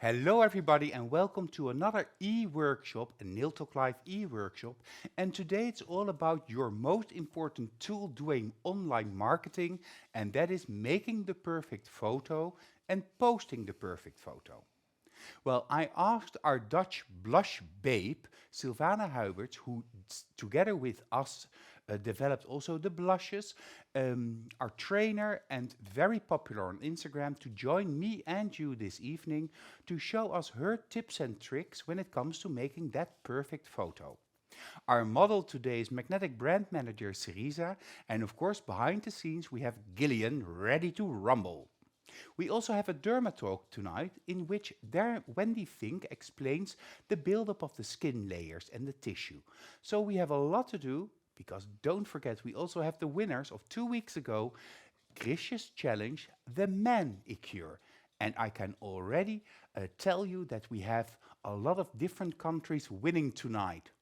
Hello, everybody, and welcome to another e-workshop, a Nail Talk Live e-workshop. And today it's all about your most important tool doing online marketing, and that is making the perfect photo and posting the perfect photo. Well, I asked our Dutch blush babe, Sylvana Huiberts, who together with us developed also the blushes, our trainer and very popular on Instagram, to join me and you this evening to show us her tips and tricks when it comes to making that perfect photo. Our model today is Magnetic Brand Manager Syriza, and of course, behind the scenes, we have Gillian ready to rumble. We also have a Derma talk tonight in which Wendy Fink explains the buildup of the skin layers and the tissue. So we have a lot to do because don't forget we also have the winners of 2 weeks ago, Chris's challenge, the manicure. And I can already tell you that we have a lot of different countries winning tonight.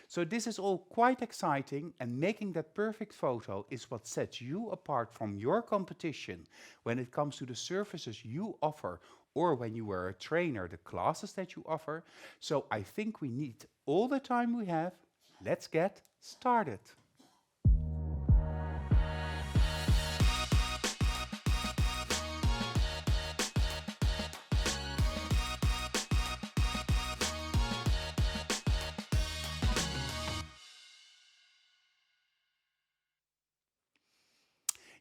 So this is all quite exciting, and making that perfect photo is what sets you apart from your competition when it comes to the services you offer, or when you are a trainer, the classes that you offer. So I think we need all the time we have. Let's get started.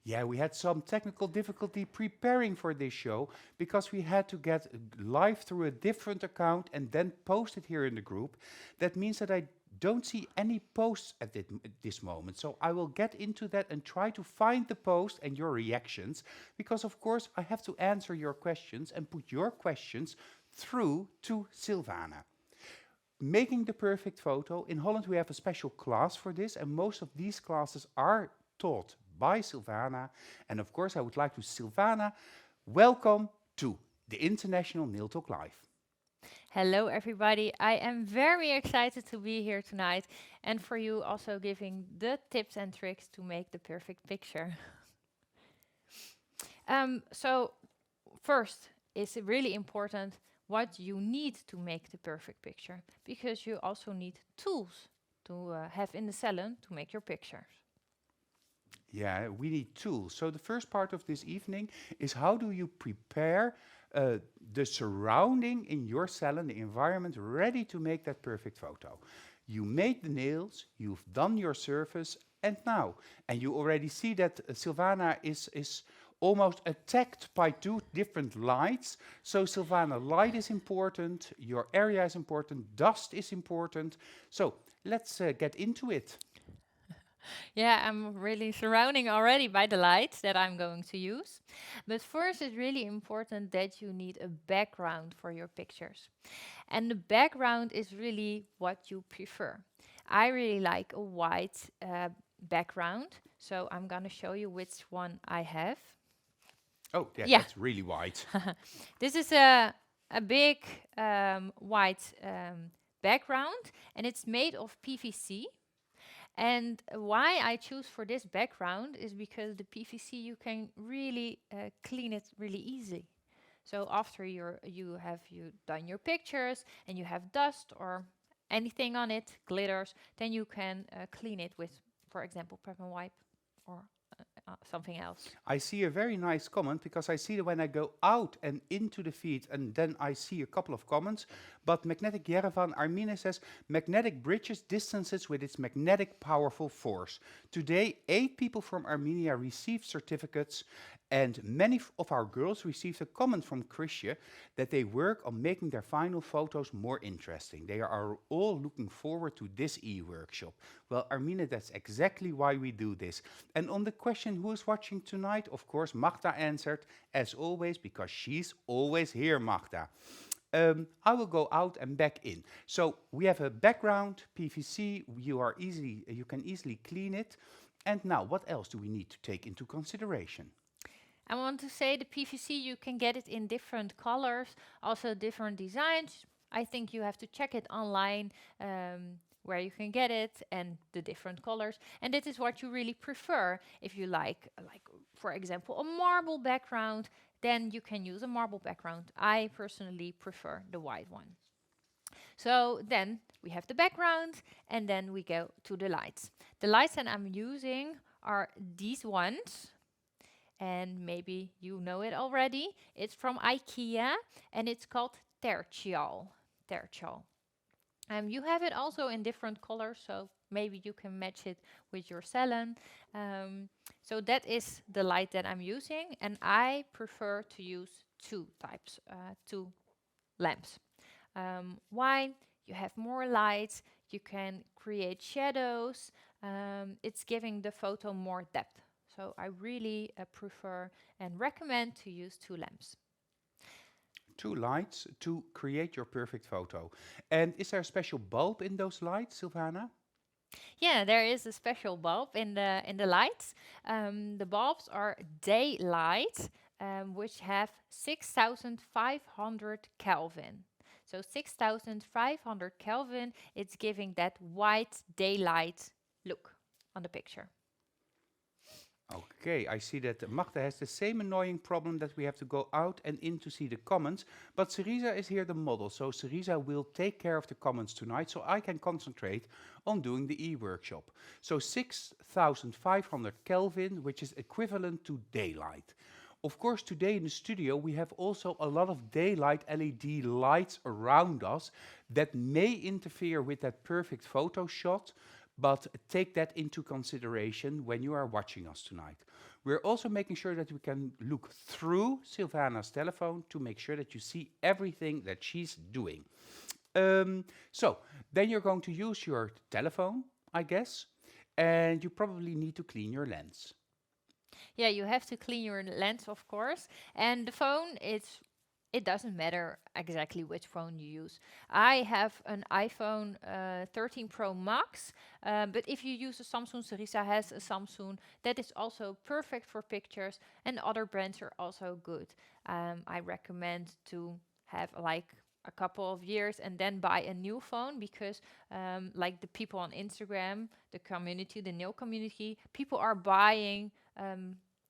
Yeah, we had some technical difficulty preparing for this show because we had to get live through a different account and then post it here in the group. That means that I don't see any posts at this moment. So I will get into that and try to find the post and your reactions because, of course, I have to answer your questions and put your questions through to Sylvana. Making the perfect photo. In Holland, we have a special class for this, and most of these classes are taught by Sylvana. And of course, I would like to Sylvana, welcome to the International Nail Talk Live. Hello, everybody. I am very excited to be here tonight and for you also giving the tips and tricks to make the perfect picture. So, first, it's really important what you need to make the perfect picture because you also need tools to have in the salon to make your pictures. Yeah, we need tools. So the first part of this evening is how do you prepare the surrounding in your salon, the environment, ready to make that perfect photo. You made the nails, you've done your surface, and now, and you already see that Sylvana is almost attacked by two different lights. So Sylvana, light is important, your area is important, dust is important. So let's get into it. Yeah, I'm really surrounding already by the lights that I'm going to use. But first, it's really important that you need a background for your pictures. And the background is really what you prefer. I really like a white background, so I'm going to show you which one I have. Oh, yeah, Yeah, that's really white. this is a big white background, and it's made of PVC. And why I choose for this background is because the PVC you can really clean it really easy. So after you done your pictures and you have dust or anything on it, glitters, then you can clean it with, for example, prep and wipe or something else. I see a very nice comment because I see that when I go out and into the feed and then I see a couple of comments. But Magnetic Yerevan Armine says, magnetic bridges distances with its magnetic powerful force. Today, 8 people from Armenia received certificates and many of our girls received a comment from Chrisje that they work on making their final photos more interesting. They are all looking forward to this e-workshop. Well, Armine, that's exactly why we do this. And on the question who is watching tonight, of course, Magda answered, as always, because she's always here, Magda. I will go out and back in. So we have a background, PVC, you can easily clean it. And now, what else do we need to take into consideration? I want to say the PVC, you can get it in different colors, also different designs. I think you have to check it online where you can get it and the different colors. And this is what you really prefer. If you like, for example, a marble background, then you can use a marble background. I personally prefer the white one. So then we have the background, and then we go to the lights. The lights that I'm using are these ones, and maybe you know it already. It's from IKEA, and it's called tertial. Tertial. You have it also in different colors, so maybe you can match it with your salon. So that is the light that I'm using, and I prefer to use two lamps. Why? You have more light, you can create shadows, it's giving the photo more depth. So I really prefer and recommend to use two lamps. Two lights to create your perfect photo. And is there a special bulb in those lights, Sylvana? Yeah, there is a special bulb in the lights. The bulbs are daylight, which have 6,500 Kelvin. So 6,500 Kelvin, it's giving that white daylight look on the picture. Okay, I see that Magda has the same annoying problem that we have to go out and in to see the comments, but Cerisa is here the model, so Cerisa will take care of the comments tonight so I can concentrate on doing the e-workshop. So 6,500 Kelvin, which is equivalent to daylight. Of course, today in the studio we have also a lot of daylight LED lights around us that may interfere with that perfect photo shot, but take that into consideration when you are watching us tonight. We're also making sure that we can look through Sylvana's telephone to make sure that you see everything that she's doing. So then you're going to use your telephone, I guess, and you probably need to clean your lens. Yeah, you have to clean your lens, of course. And the phone, it doesn't matter exactly which phone you use. I have an iPhone 13 Pro Max, but if you use a Samsung, Cerisa has a Samsung that is also perfect for pictures, and other brands are also good. I recommend to have like a couple of years and then buy a new phone, because like the people on Instagram, the community, the nail community, people are buying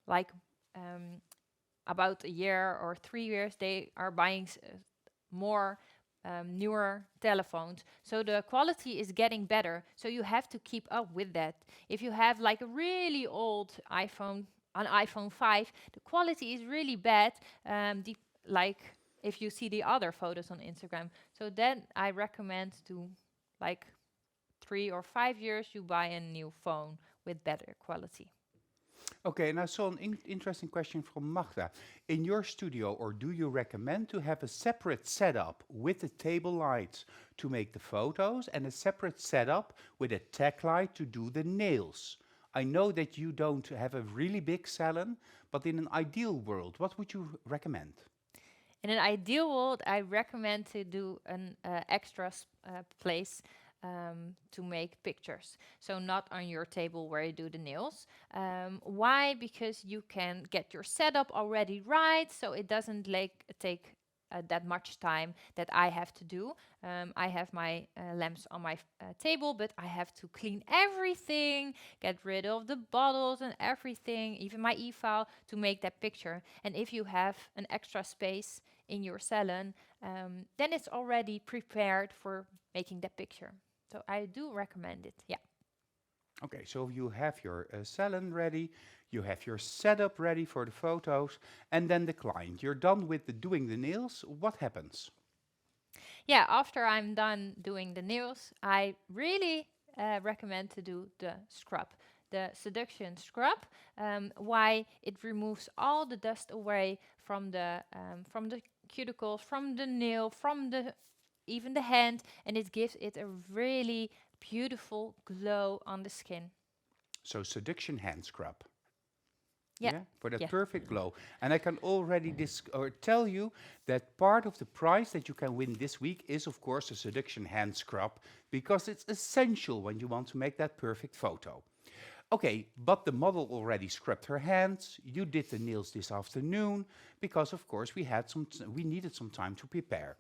like about a year or 3 years, they are buying more newer telephones. So the quality is getting better. So you have to keep up with that. If you have like a really old iPhone, an iPhone 5, the quality is really bad. Like if you see the other photos on Instagram. So then I recommend to like 3 or 5 years you buy a new phone with better quality. Okay, and I saw an interesting question from Magda. In your studio, or do you recommend to have a separate setup with the table lights to make the photos and a separate setup with a tech light to do the nails? I know that you don't have a really big salon, but in an ideal world, what would you recommend? In an ideal world, I recommend to do an extra place to make pictures. So not on your table where you do the nails. Why? Because you can get your setup already right, so it doesn't take that much time that I have to do. I have my lamps on my table, but I have to clean everything, get rid of the bottles and everything, even my e-file, to make that picture. And if you have an extra space in your salon, then it's already prepared for making that picture. So I do recommend it, yeah. Okay, so you have your salon ready, you have your setup ready for the photos, and then the client. You're done with doing the nails. What happens? Yeah, after I'm done doing the nails, I really recommend to do the scrub, the seduction scrub. Why? It removes all the dust away from the cuticles, from the nail, from the even the hand, and it gives it a really beautiful glow on the skin. So seduction hand scrub. Yeah. Yeah, for that Yeah. perfect glow. And I can already tell you that part of the prize that you can win this week is, of course, a seduction hand scrub, because it's essential when you want to make that perfect photo. Okay, but the model already scrubbed her hands. You did the nails this afternoon, because, of course, we needed some time to prepare.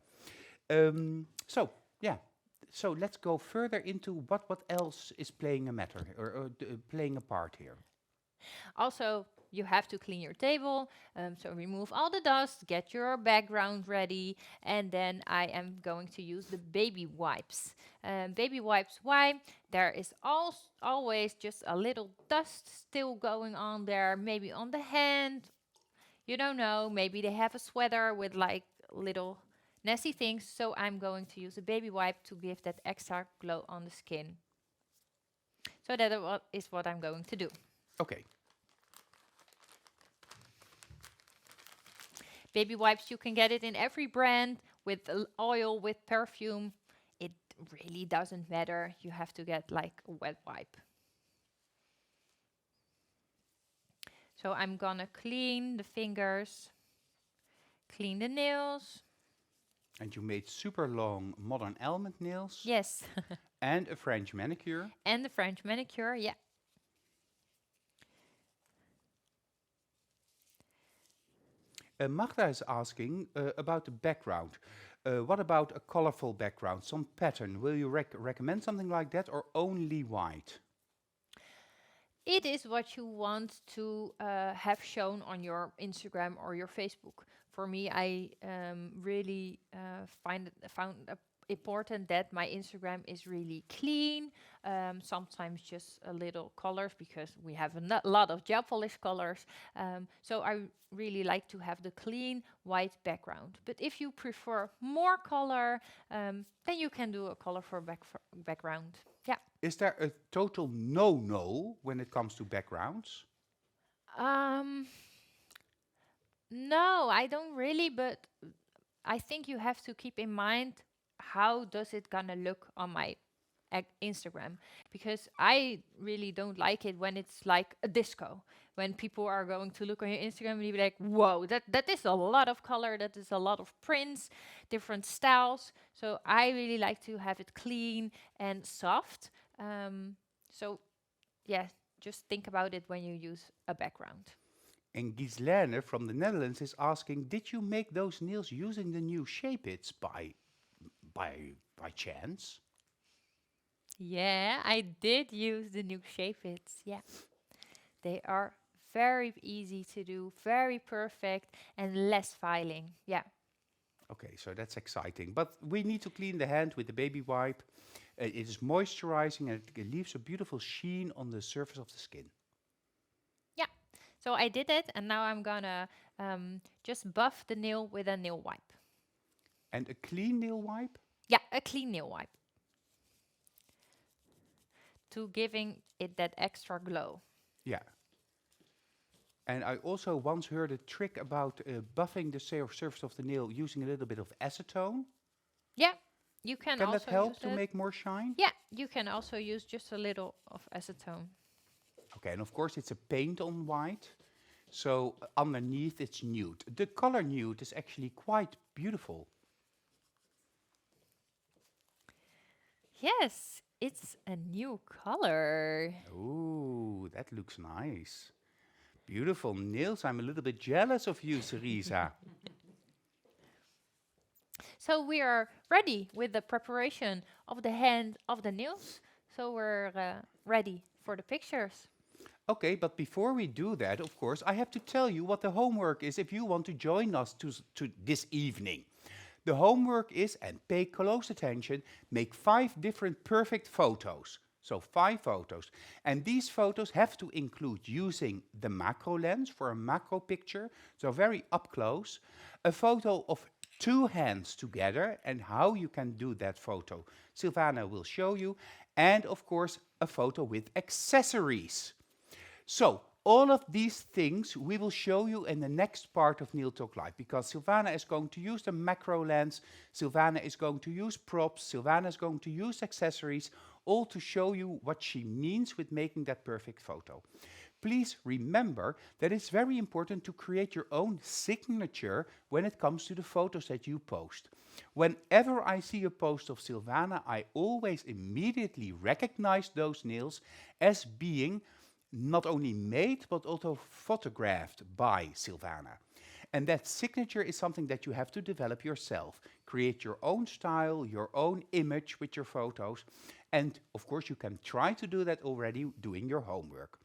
So let's go further into what else is playing a matter, or playing a part here. Also, you have to clean your table. So remove all the dust, get your background ready, and then I am going to use the baby wipes. Baby wipes, why? There is always just a little dust still going on there, maybe on the hand. You don't know, maybe they have a sweater with like little nasty things. So I'm going to use a baby wipe to give that extra glow on the skin. So that is what I'm going to do. Okay. Baby wipes, you can get it in every brand with oil, with perfume. It really doesn't matter. You have to get like a wet wipe. So I'm gonna clean the fingers, clean the nails. And you made super long modern almond nails. Yes. And a French manicure. And the French manicure, yeah. Magda is asking about the background. What about a colorful background, some pattern? Will you recommend something like that or only white? It is what you want to have shown on your Instagram or your Facebook. For me, I really found important that my Instagram is really clean. Sometimes just a little colors because we have a lot of gel polish colors. So I really like to have the clean white background. But if you prefer more color, then you can do a colorful background. Yeah. Is there a total no-no when it comes to backgrounds? No, I don't really, but I think you have to keep in mind how does it gonna look on my Instagram, because I really don't like it when it's like a disco. When people are going to look on your Instagram and you be like, whoa, that is a lot of color, that is a lot of prints, different styles. So I really like to have it clean and soft. So yeah, just think about it when you use a background. And Gislaine from the Netherlands is asking, did you make those nails using the new Shape-its by chance? Yeah, I did use the new Shape-its. Yeah, they are very easy to do, very perfect, and less filing. Yeah. Okay, so that's exciting. But we need to clean the hand with the baby wipe. It is moisturizing and it leaves a beautiful sheen on the surface of the skin. Yeah. So I did it, and now I'm gonna just buff the nail with a nail wipe. And a clean nail wipe? Yeah, a clean nail wipe. To giving it that extra glow. Yeah. And I also once heard a trick about buffing the surface of the nail using a little bit of acetone. Yeah, you can Can also that help use to it. make more shine? Yeah, you can also use just a little of acetone. Okay, and of course it's a paint on white. So underneath it's nude. The color nude is actually quite beautiful. Yes, it's a new color. Ooh, that looks nice. Beautiful nails. I'm a little bit jealous of you, Cerisa. So we are ready with the preparation of the hand of the nails. So we're ready for the pictures. Okay, but before we do that, of course, I have to tell you what the homework is if you want to join us to this evening. The homework is, and pay close attention, make 5 different perfect photos. So 5 photos. And these photos have to include using the macro lens for a macro picture, so very up close, a photo of 2 hands together and how you can do that photo. Sylvana will show you. And of course, a photo with accessories. So all of these things we will show you in the next part of Neil Talk Live, because Sylvana is going to use the macro lens, Sylvana is going to use props, Sylvana is going to use accessories, all to show you what she means with making that perfect photo. Please remember that it's very important to create your own signature when it comes to the photos that you post. Whenever I see a post of Sylvana, I always immediately recognize those nails as being not only made, but also photographed by Sylvana. And that signature is something that you have to develop yourself. Create your own style, your own image with your photos. And of course, you can try to do that already doing your homework.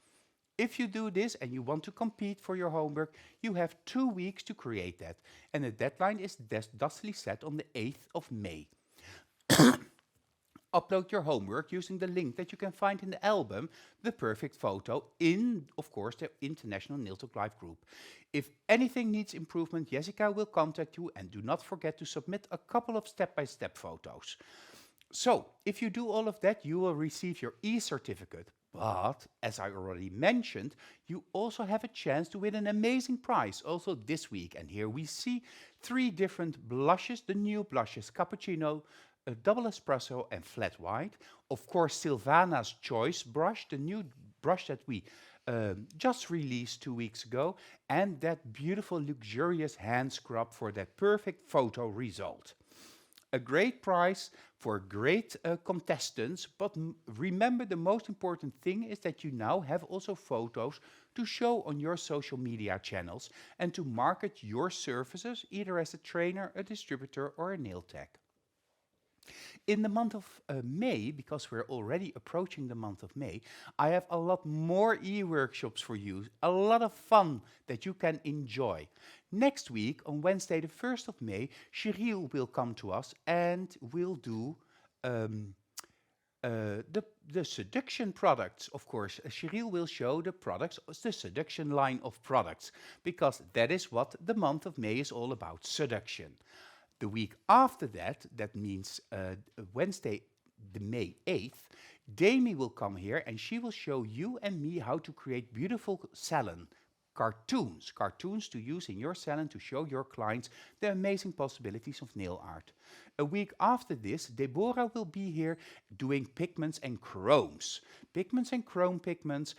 If you do this and you want to compete for your homework, you have 2 weeks to create that. And the deadline is thusly set on the 8th of May. Upload your homework using the link that you can find in the album, The Perfect Photo, in, of course, the International Nail Talk Live group. If anything needs improvement, Jessica will contact you, and do not forget to submit a couple of step-by-step photos. So, if you do all of that, you will receive your e-certificate. But, as I already mentioned, you also have a chance to win an amazing prize also this week. And here we see 3 different blushes, the new blushes, cappuccino, a double espresso and flat white. Of course, Sylvana's choice brush, the new brush that we just released 2 weeks ago, and that beautiful luxurious hand scrub for that perfect photo result. A great prize for great contestants, but remember, the most important thing is that you now have also photos to show on your social media channels and to market your services either as a trainer, a distributor or a nail tech. In the month of May, because we're already approaching the month of May, I have a lot more e-workshops for you, a lot of fun that you can enjoy. Next week, on Wednesday the 1st of May, Cheryl will come to us and will do the seduction products, of course. Cheryl will show the products, the seduction line of products, because that is what the month of May is all about, seduction. The week after that, that means Wednesday, the May 8th, Dami will come here and she will show you and me how to create beautiful salon cartoons to use in your salon to show your clients the amazing possibilities of nail art. A week after this, Deborah will be here doing pigments and chromes. Pigments and chrome pigments.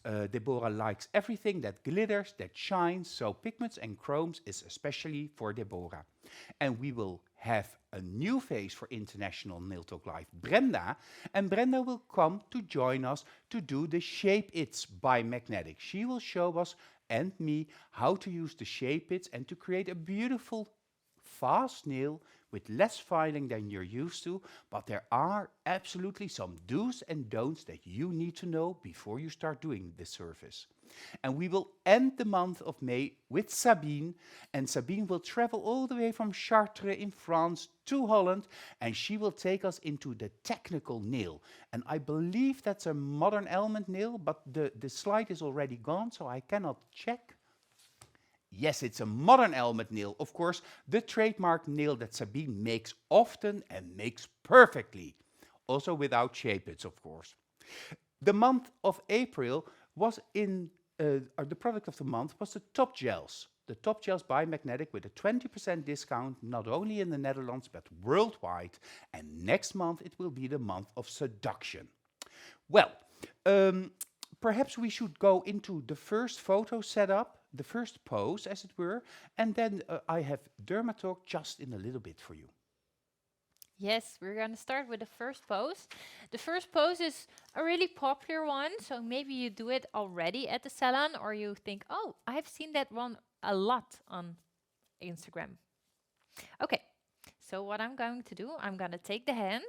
Deborah likes everything that glitters, that shines, so pigments and chromes is especially for Deborah. And we will have a new face for International Nail Talk Live, Brenda, and Brenda will come to join us to do the Shape Its by Magnetic. She will show us and me how to use the Shape Its and to create a beautiful fast nail with less filing than you're used to, but there are absolutely some do's and don'ts that you need to know before you start doing this service. And we will end the month of May with Sabine, and Sabine will travel all the way from Chartres in France to Holland, and she will take us into the technical nail. And I believe that's a modern element nail, but the slide is already gone, so I cannot check. Yes, it's a modern element nail, of course, the trademark nail that Sabine makes often and makes perfectly. Also without shape-its, of course. The month of April was the product of the month was the top gels. The top gels by Magnetic with a 20% discount, not only in the Netherlands, but worldwide. And next month it will be the month of seduction. Well, perhaps we should go into the first photo setup, the first pose, as it were, and then I have Dermatalk just in a little bit for you. Yes, we're going to start with the first pose. The first pose is a really popular one, so maybe you do it already at the salon, or you think, oh, I've seen that one a lot on Instagram. Okay, so what I'm going to do, I'm going to take the hand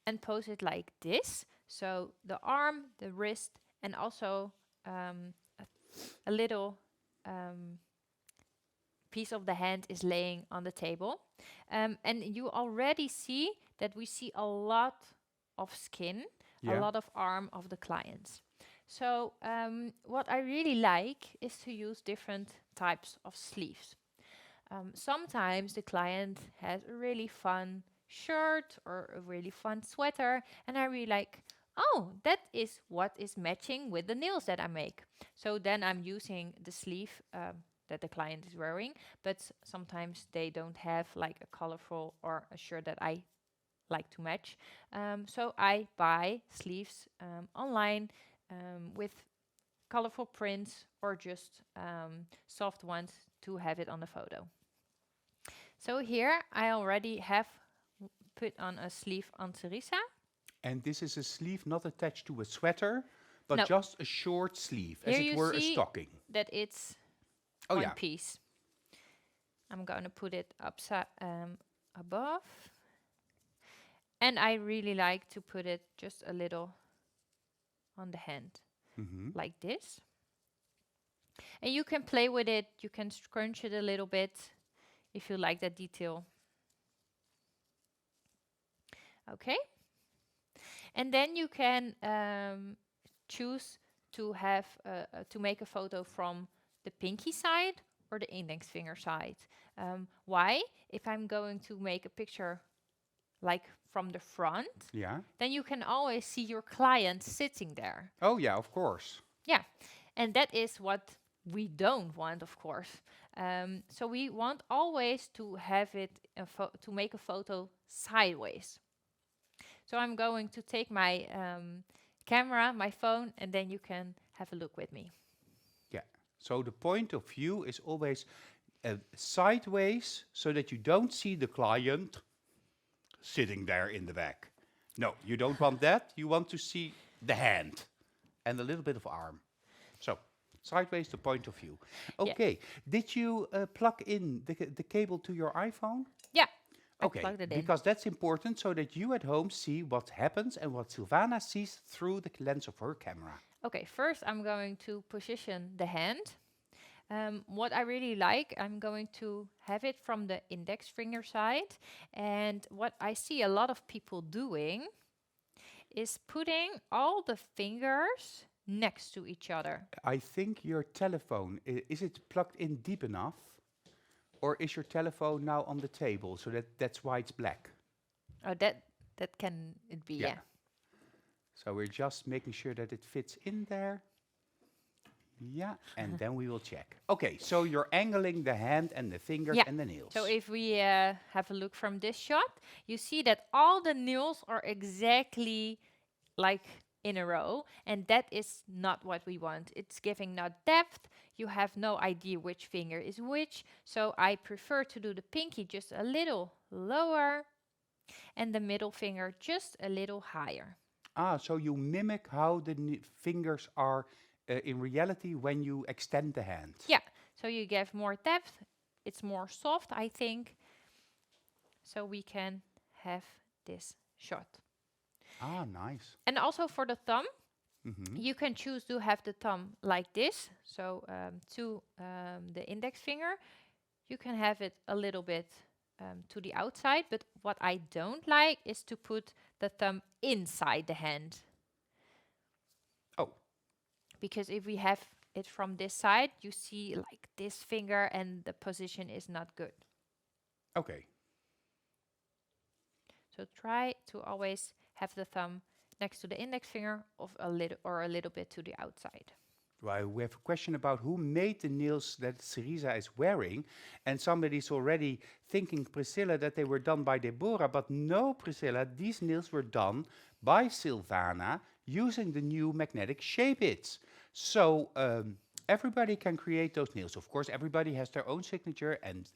and pose it like this. So the arm, the wrist, and also a little piece of the hand is laying on the table. And you already see that we see a lot of skin, a lot of arm of the clients. So what I really like is to use different types of sleeves. Sometimes the client has a really fun shirt or a really fun sweater, and I really like, oh, that is what is matching with the nails that I make. So then I'm using the sleeve that the client is wearing, but sometimes they don't have like a colorful or a shirt that I like to match. So I buy sleeves online with colorful prints or just soft ones to have it on the photo. So here I already have put on a sleeve on Teresa. And this is a sleeve not attached to a sweater, but just a short sleeve, as it were a stocking. That it's one piece. I'm going to put it upside above. And I really like to put it just a little on the hand, like this. And you can play with it. You can scrunch it a little bit if you like that detail. Okay. And then you can choose to have to make a photo from the pinky side or the index finger side. Why? If I'm going to make a picture like from the front, then you can always see your client sitting there. Oh yeah, of course. Yeah, and that is what we don't want, of course. So we want always to have it to make a photo sideways. So I'm going to take my camera, my phone, and then you can have a look with me. Yeah. So the point of view is always sideways, so that you don't see the client sitting there in the back. No, you don't want that. You want to see the hand and a little bit of arm. So sideways, the point of view. Okay. Yeah. Did you plug in the cable to your iPhone? Yeah. Okay, because that's important so that you at home see what happens and what Sylvana sees through the lens of her camera. Okay, first I'm going to position the hand. What I really like, I'm going to have it from the index finger side. And what I see a lot of people doing is putting all the fingers next to each other. I think your telephone, is it plugged in deep enough? Or is your telephone now on the table, so that's why it's black? Oh, that can it be, yeah. So we're just making sure that it fits in there. Yeah, and then we will check. Okay, so you're angling the hand and the fingers and the nails. So if we have a look from this shot, you see that all the nails are exactly like in a row, and that is not what we want. It's giving not depth. You have no idea which finger is which, so I prefer to do the pinky just a little lower and the middle finger just a little higher. Ah, so you mimic how the fingers are in reality when you extend the hand. Yeah, so you give more depth. It's more soft, I think, so we can have this shot. Ah, nice. And also for the thumb, you can choose to have the thumb like this, so to the index finger. You can have it a little bit to the outside, but what I don't like is to put the thumb inside the hand. Oh. Because if we have it from this side, you see like this finger and the position is not good. Okay. So try to always have the thumb next to the index finger a little bit to the outside. Well, we have a question about who made the nails that Syriza is wearing. And somebody's already thinking, Priscilla, that they were done by Deborah. But no, Priscilla, these nails were done by Sylvana using the new magnetic shape its. So everybody can create those nails. Of course, everybody has their own signature, and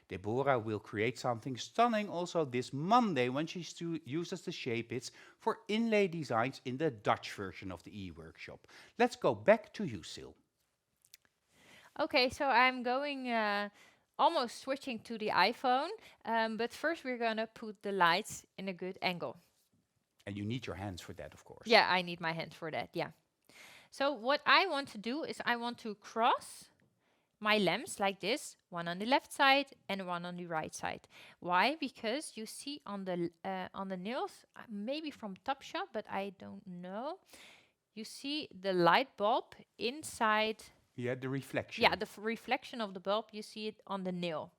Deborah will create something stunning also this Monday when she uses the shape its for inlay designs in the Dutch version of the e-workshop. Let's go back to you, Sil. Okay, so I'm going almost switching to the iPhone, but first we're gonna put the lights in a good angle. And you need your hands for that, of course. Yeah, I need my hands for that, yeah. So what I want to do is I want to cross my lamps like this, one on the left side and one on the right side. Why? Because you see on the nails, maybe from Top Shot, but I don't know. You see the light bulb inside. Yeah, the reflection. Yeah, the reflection of the bulb, you see it on the nail.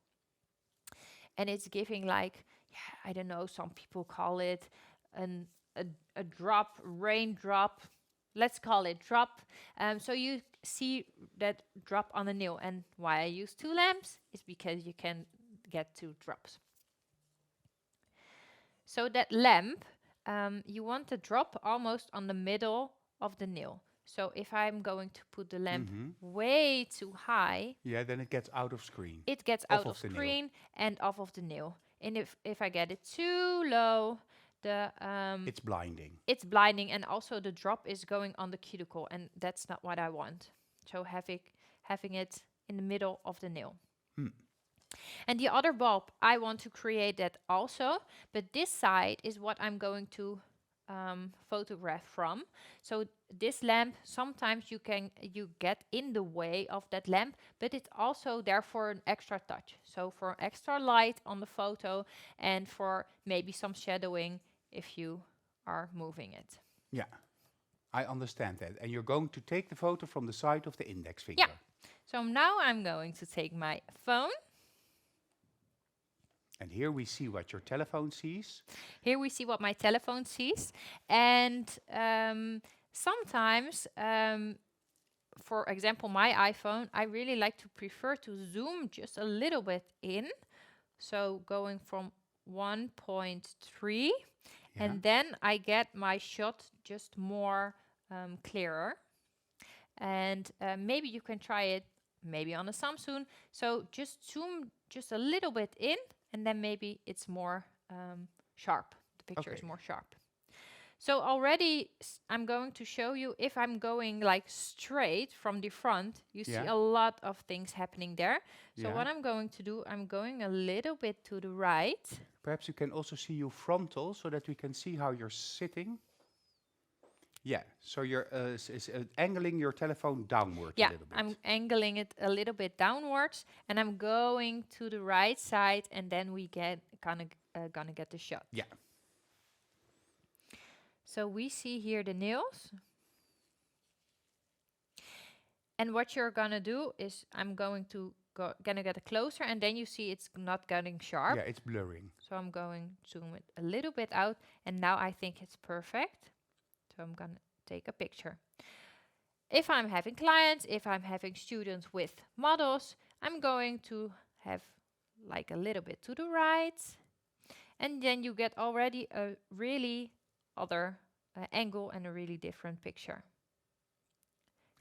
And it's giving like, yeah, I don't know, some people call it a drop, raindrop. Let's call it drop. So you see that drop on the nail. And why I use two lamps is because you can get two drops. So that lamp, you want the drop almost on the middle of the nail. So if I'm going to put the lamp way too high, yeah, then it gets out of screen. It gets out of screen and off of the nail. And if I get it too low, it's blinding. It's blinding, and also the drop is going on the cuticle, and that's not what I want. So having it in the middle of the nail. And the other bulb, I want to create that also, but this side is what I'm going to photograph from. So this lamp, sometimes you get in the way of that lamp, but it's also there for an extra touch. So for extra light on the photo and for maybe some shadowing if you are moving it. Yeah, I understand that. And you're going to take the photo from the side of the index finger. Yeah. So now I'm going to take my phone. And here we see what your telephone sees. Here we see what my telephone sees. And sometimes, for example, my iPhone, I really like to prefer to zoom just a little bit in. So going from 1.3, and then I get my shot just more clearer. And maybe you can try it maybe on a Samsung. So just zoom just a little bit in, and then maybe it's more sharp. The picture is more sharp. So already I'm going to show you, if I'm going like straight from the front, you see a lot of things happening there. So what I'm going to do, I'm going a little bit to the right. Perhaps you can also see you frontal so that we can see how you're sitting. Yeah, so you're angling your telephone downward a little bit. I'm angling it a little bit downwards, and I'm going to the right side, and then we gonna get the shot. Yeah. So we see here the nails. And what you're gonna do is I'm going to gonna get it closer, and then you see it's not getting sharp. Yeah, it's blurring. So I'm going to zoom it a little bit out, and now I think it's perfect. So I'm gonna take a picture. If I'm having clients, if I'm having students with models, I'm going to have like a little bit to the right. And then you get already a really other angle and a really different picture.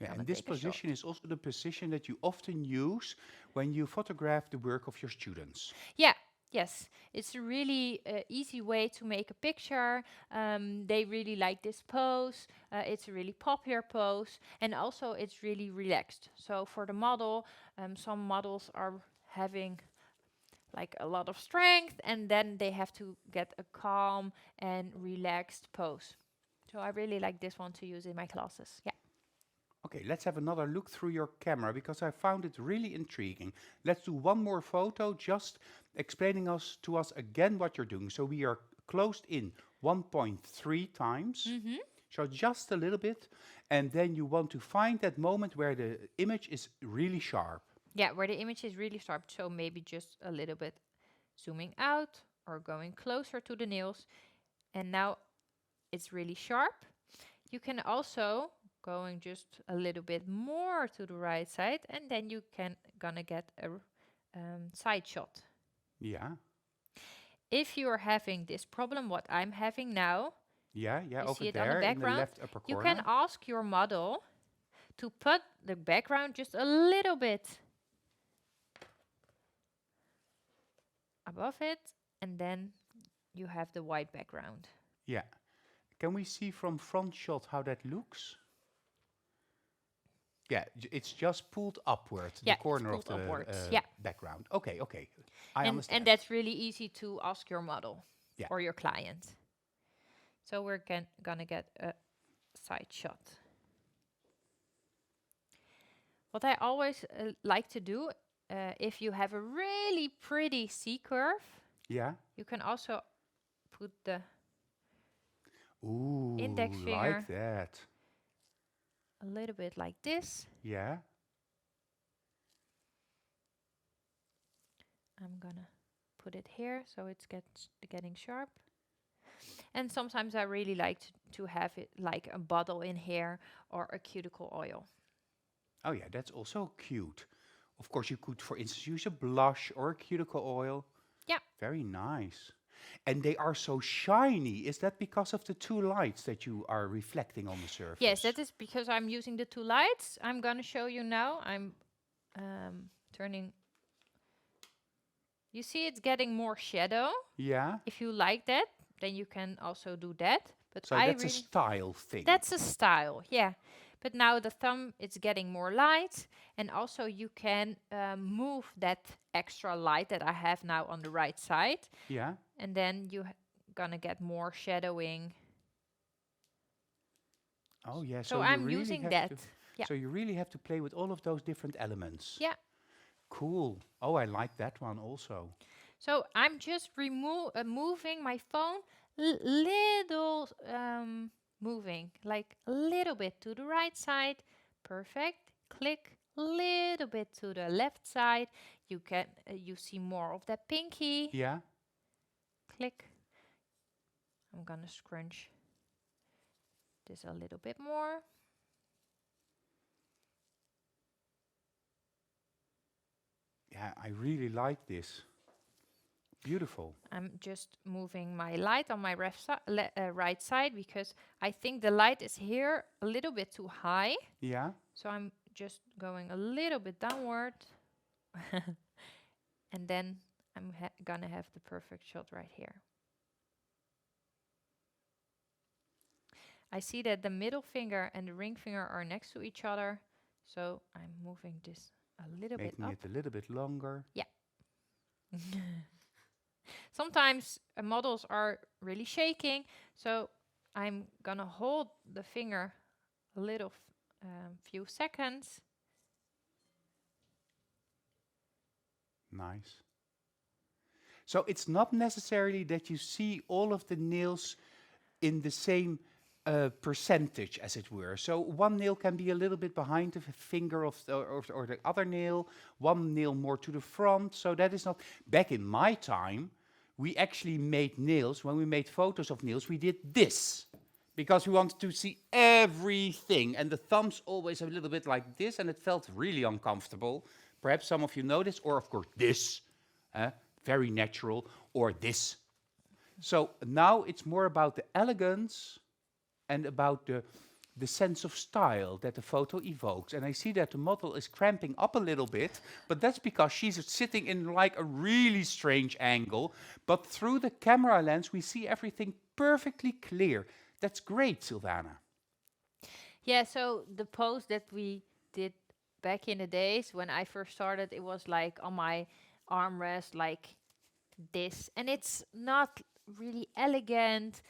Yeah, and this position is also the position that you often use when you photograph the work of your students. Yeah. Yes, it's a really easy way to make a picture. They really like this pose. It's a really popular pose. And also it's really relaxed. So for the model, some models are having like a lot of strength, and then they have to get a calm and relaxed pose. So I really like this one to use in my classes. Yeah. Okay, let's have another look through your camera, because I found it really intriguing. Let's do one more photo, just explaining to us again what you're doing. So we are closed in 1.3 times. So just a little bit. And then you want to find that moment where the image is really sharp. Yeah, where the image is really sharp. So maybe just a little bit zooming out or going closer to the nails. And now it's really sharp. You can also going just a little bit more to the right side, and then you gonna get a side shot. Yeah. If you are having this problem, what I'm having now, yeah, you over see it there on the background, in the left upper corner. you can ask your model to put the background just a little bit above it, and then you have the white background. Yeah. Can we see from front shot how that looks? Yeah, it's just pulled upward, the corner of the background. Okay, okay. I understand. And that's really easy to ask your model or your client. So we're gonna get a side shot. What I always like to do, if you have a really pretty C-curve, you can also put the index finger like that. A little bit like this. Yeah. I'm gonna put it here so it's getting sharp. And sometimes I really like to have it like a bottle in here or a cuticle oil. Oh yeah, that's also cute. Of course, you could, for instance, use a blush or a cuticle oil. Yeah. Very nice. And they are so shiny. Is that because of the two lights that you are reflecting on the surface? Yes, that is because I'm using the two lights. I'm going to show you now. I'm turning. You see it's getting more shadow. Yeah. If you like that, then you can also do that. But so that's a style thing. That's a style, yeah. But now the thumb, it's getting more light. And also you can move that extra light that I have now on the right side. Yeah. And then you're gonna get more shadowing. Oh, yeah. So you I'm really using have that. to. Yeah. So you really have to play with all of those different elements. Yeah. Cool. Oh, I like that one also. So I'm just moving my phone, little moving, like a little bit to the right side. Perfect. Click. Little bit to the left side. You can you see more of that pinky. Yeah. Click. I'm gonna scrunch this a little bit more. Yeah, I really like this. Beautiful. I'm just moving my light on my right side because I think the light is here a little bit too high. Yeah. So I'm just going a little bit downward. And then I'm gonna have the perfect shot right here. I see that the middle finger and the ring finger are next to each other. So I'm moving this a little bit up. Making it a little bit longer. Yeah. Sometimes models are really shaking, so I'm gonna hold the finger a little few seconds. Nice. So it's not necessarily that you see all of the nails in the same percentage, as it were. So one nail can be a little bit behind the finger of or the other nail, one nail more to the front. So that is not... Back in my time, we actually made nails. When we made photos of nails, we did this. Because we wanted to see everything. And the thumbs always a little bit like this, and it felt really uncomfortable. Perhaps some of you know this, or of course this, very natural, or this. So now it's more about the elegance and about the sense of style that the photo evokes. And I see that the model is cramping up a little bit, but that's because she's sitting in like a really strange angle. But through the camera lens, we see everything perfectly clear. That's great, Sylvana. Yeah, so the pose that we did back in the days when I first started, it was like on my armrest, like this. And it's not really elegant.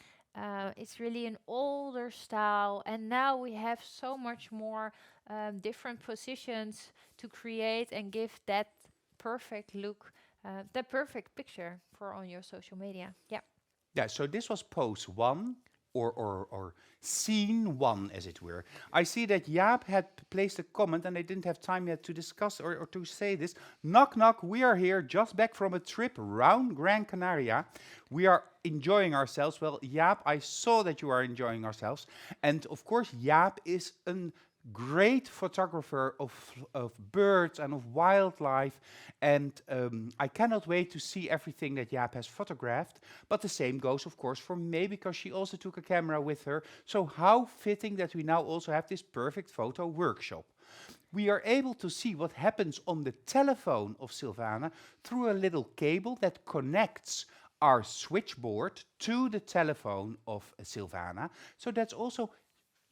It's really an older style. And now we have so much more different positions to create and give that perfect look, that perfect picture for on your social media. Yeah. Yeah, so this was pose 1. Or scene 1, as it were. I see that Jaap had placed a comment, and I didn't have time yet to discuss or to say this. Knock, knock, we are here, just back from a trip around Gran Canaria. We are enjoying ourselves. Well, Jaap, I saw that you are enjoying ourselves. And of course, Jaap is a great photographer of birds and of wildlife, and I cannot wait to see everything that Jaap has photographed. But the same goes, of course, for me, because she also took a camera with her. So how fitting that we now also have this perfect photo workshop. We are able to see what happens on the telephone of Sylvana through a little cable that connects our switchboard to the telephone of Sylvana. So that's also...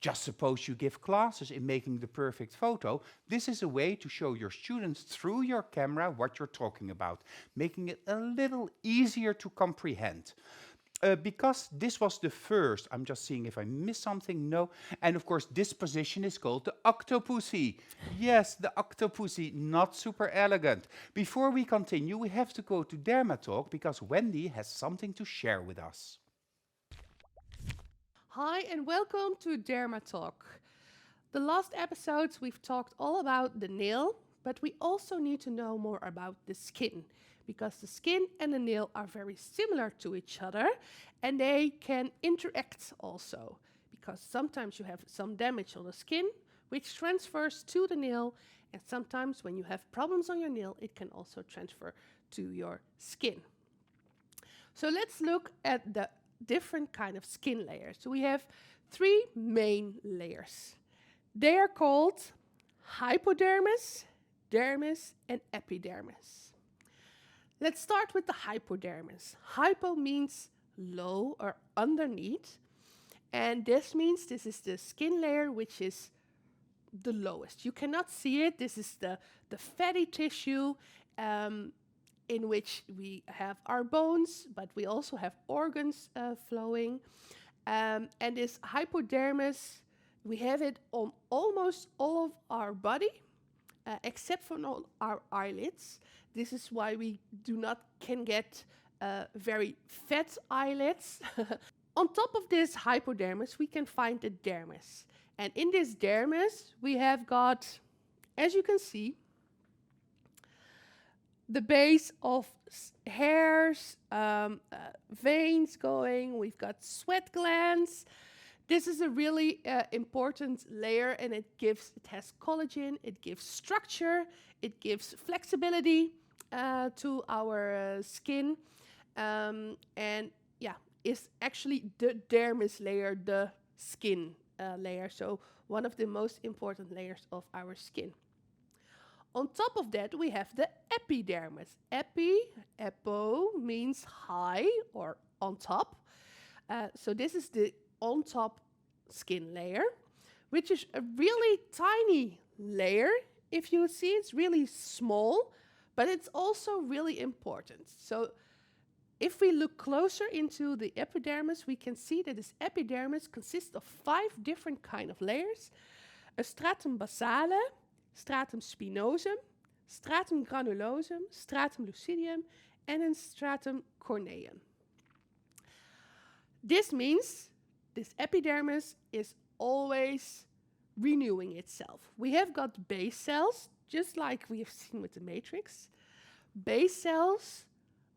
Just suppose you give classes in making the perfect photo. This is a way to show your students through your camera what you're talking about, making it a little easier to comprehend. Because this was the first, I'm just seeing if I missed something, no. And of course, this position is called the octopussy. Yes, the octopussy, not super elegant. Before we continue, we have to go to Dermatalk because Wendy has something to share with us. Hi and welcome to Dermatalk. The last episodes we've talked all about the nail, but we also need to know more about the skin, because the skin and the nail are very similar to each other and they can interact also, because sometimes you have some damage on the skin which transfers to the nail, and sometimes when you have problems on your nail it can also transfer to your skin. So let's look at the different kind of skin layers. So we have 3 main layers. They are called hypodermis, dermis, and epidermis. Let's start with the hypodermis. Hypo means low or underneath, and this means this is the skin layer which is the lowest. You cannot see it. This is the fatty tissue in which we have our bones, but we also have organs flowing. And this hypodermis, we have it on almost all of our body, except for all our eyelids. This is why we can get very fat eyelids. On top of this hypodermis, we can find the dermis. And in this dermis, we have got, as you can see, the base of hairs, veins going. We've got sweat glands. This is a really important layer, and it has collagen, it gives structure, it gives flexibility to our skin, and yeah, is actually the dermis layer, the skin layer. So one of the most important layers of our skin. On top of that, we have the epidermis. Epo means high or on top. So this is the on top skin layer, which is a really tiny layer. If you see, it's really small, but it's also really important. So if we look closer into the epidermis, we can see that this epidermis consists of 5 different kind of layers: a stratum basale, stratum spinosum, stratum granulosum, stratum lucidium, and a stratum corneum. This means this epidermis is always renewing itself. We have got base cells, just like we have seen with the matrix. Base cells,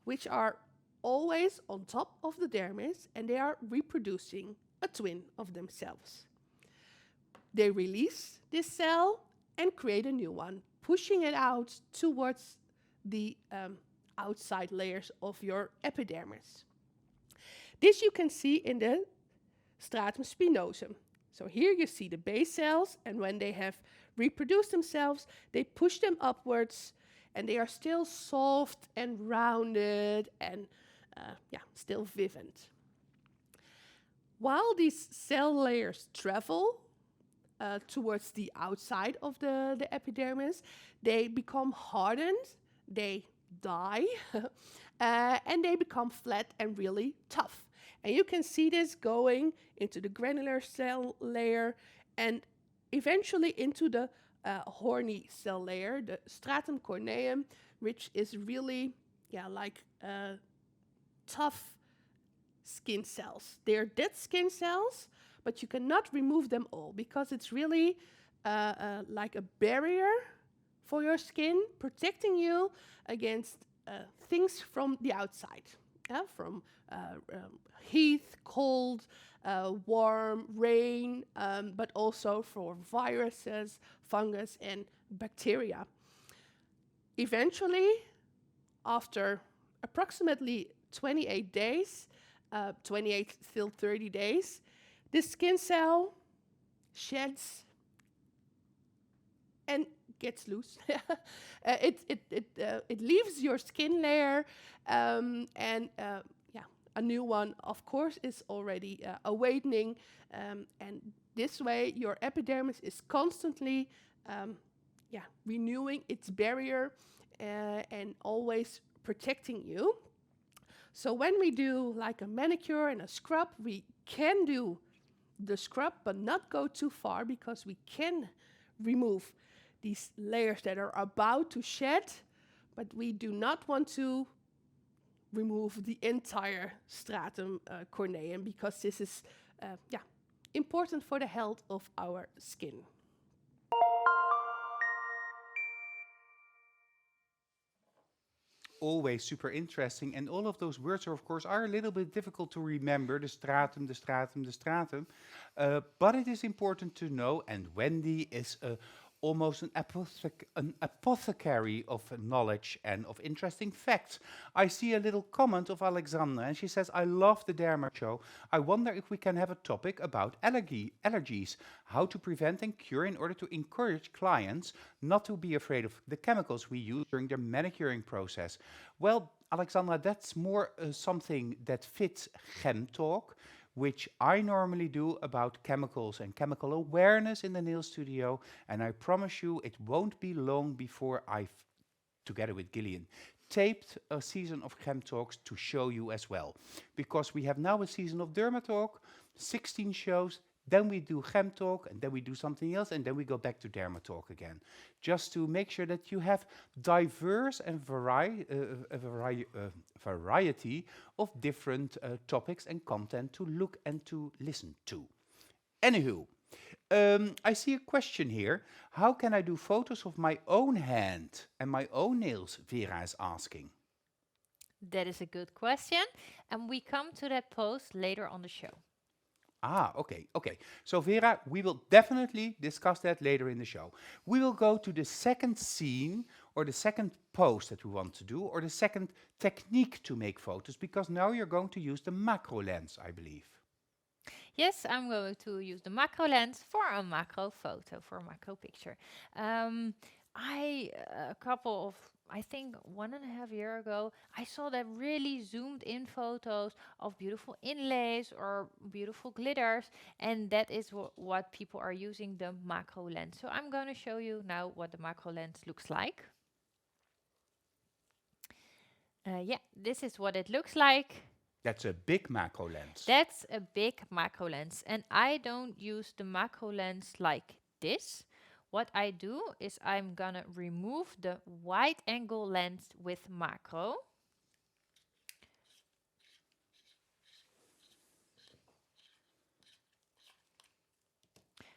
which are always on top of the dermis, and they are reproducing a twin of themselves. They release this cell and create a new one, pushing it out towards the outside layers of your epidermis. This you can see in the stratum spinosum. So here you see the base cells, and when they have reproduced themselves, they push them upwards, and they are still soft and rounded and still vivid. While these cell layers travel towards the outside of the epidermis, they become hardened, they die, and they become flat and really tough. And you can see this going into the granular cell layer and eventually into the horny cell layer, the stratum corneum, which is really like tough skin cells. They're dead skin cells, but you cannot remove them all because it's really like a barrier for your skin, protecting you against things from the outside, from heat, cold, warm, rain, but also for viruses, fungus, and bacteria. Eventually, after approximately 28 days, 28 till 30 days, this skin cell sheds and gets loose. It leaves your skin layer, and a new one, of course, is already awakening. And this way, your epidermis is constantly renewing its barrier and always protecting you. So when we do like a manicure and a scrub, we can do the scrub, but not go too far, because we can remove these layers that are about to shed, but we do not want to remove the entire stratum corneum, because this is important for the health of our skin. Always super interesting, and all of those words are, of course, a little bit difficult to remember, the stratum, the stratum, the stratum, but it is important to know, and Wendy is almost an apothecary of knowledge and of interesting facts. I see a little comment of Alexandra, and she says, I love the Derma show. I wonder if we can have a topic about allergies, how to prevent and cure in order to encourage clients not to be afraid of the chemicals we use during their manicuring process. Well, Alexandra, that's more something that fits Chem Talk. which I normally do about chemicals and chemical awareness in the nail studio. And I promise you, it won't be long before I've, together with Gillian, taped a season of Chem Talks to show you as well. Because we have now a season of Derma Talk, 16 shows, then we do Chem Talk, and then we do something else, and then we go back to Derma Talk again. Just to make sure that you have diverse and variety of different topics and content to look and to listen to. Anywho, I see a question here. How can I do photos of my own hand and my own nails? Vera is asking. That is a good question, and we come to that post later on the show. Ah, okay, okay. So Vera, we will definitely discuss that later in the show. We will go to the second scene or the second post that we want to do or the second technique to make photos, because now you're going to use the macro lens, I believe. Yes, I'm going to use the macro lens for a macro photo, for a macro picture. A couple of, I think 1.5 years ago, I saw that really zoomed in photos of beautiful inlays or beautiful glitters, and that is what people are using the macro lens. So I'm going to show you now what the macro lens looks like. Yeah, this is what it looks like. That's a big macro lens. That's a big macro lens, and I don't use the macro lens like this. What I do is I'm gonna remove the wide angle lens with macro.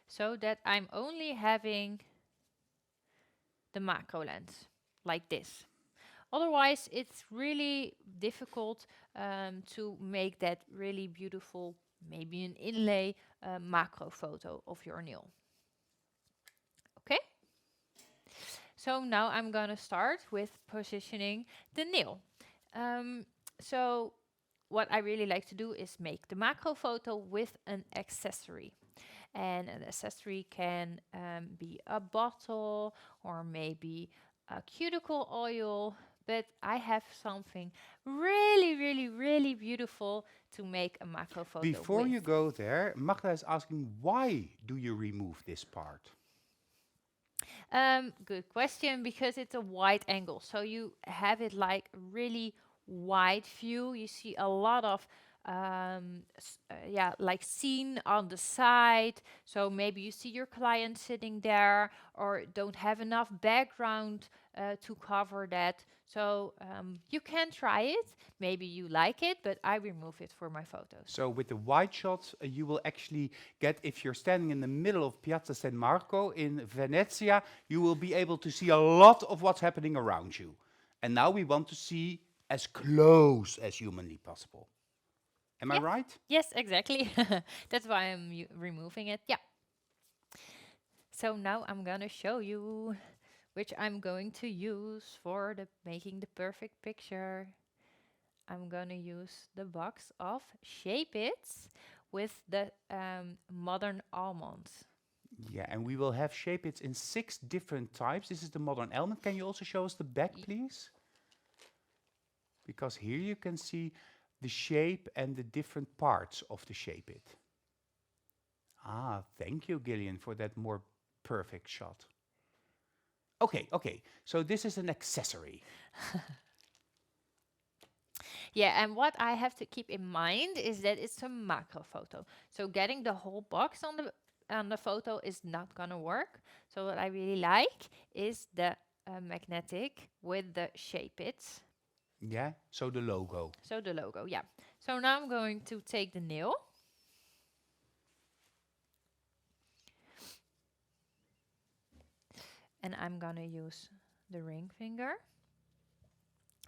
So that I'm only having the macro lens like this. Otherwise, it's really difficult to make that really beautiful, maybe an inlay macro photo of your nail. Okay? So now I'm gonna start with positioning the nail. So what I really like to do is make the macro photo with an accessory. And an accessory can be a bottle or maybe a cuticle oil, but I have something really beautiful to make a macro photo Before with. you go there, Magda is asking, why do you remove this part? Good question, because it's a wide angle. So you have it like a really wide view. You see a lot of like scene on the side. So maybe you see your client sitting there or don't have enough background to cover that. So you can try it. Maybe you like it, but I remove it for my photos. So with the wide shot, you will actually get, if you're standing in the middle of Piazza San Marco in Venezia, you will be able to see a lot of what's happening around you. And now we want to see as close as humanly possible. Am I right? Yes, exactly. That's why I'm removing it. Yeah. So now I'm gonna show you which I'm going to use for making the perfect picture. I'm gonna use the box of Shape Its with the modern almonds. Yeah, and we will have Shape Its in 6 different types. This is the modern almond. Can you also show us the back, please? Because here you can see the shape and the different parts of the Shape It. Ah, thank you, Gillian, for that more perfect shot. Okay, okay, so this is an accessory. Yeah, and what I have to keep in mind is that it's a macro photo. So getting the whole box on the photo is not gonna work. So what I really like is the magnetic with the Shape It. Yeah, so the logo. So the logo, yeah. So now I'm going to take the nail. And I'm gonna use the ring finger.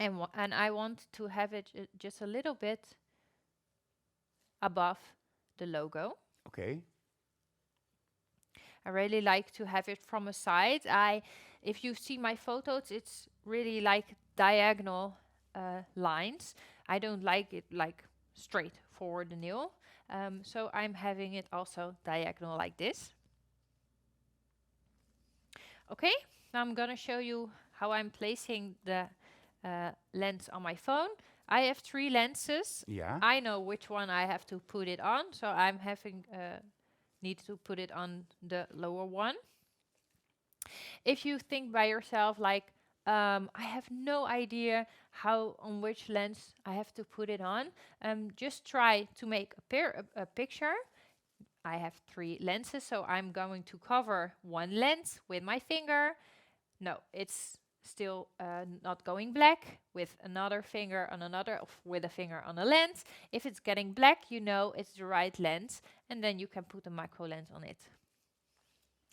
And I want to have it just a little bit above the logo. Okay. I really like to have it from a side. If you see my photos, it's really like diagonal lines. I don't like it like straight for the nail. So I'm having it also diagonal like this. Okay, now I'm gonna show you how I'm placing the lens on my phone. I have 3 lenses. Yeah. I know which one I have to put it on, so I'm having need to put it on the lower one. If you think by yourself like, I have no idea how on which lens I have to put it on, just try to make a picture. I have 3 lenses, so I'm going to cover one lens with my finger. No, it's still not going black. With another finger on another, with a finger on a lens. If it's getting black, you know it's the right lens, and then you can put a micro lens on it.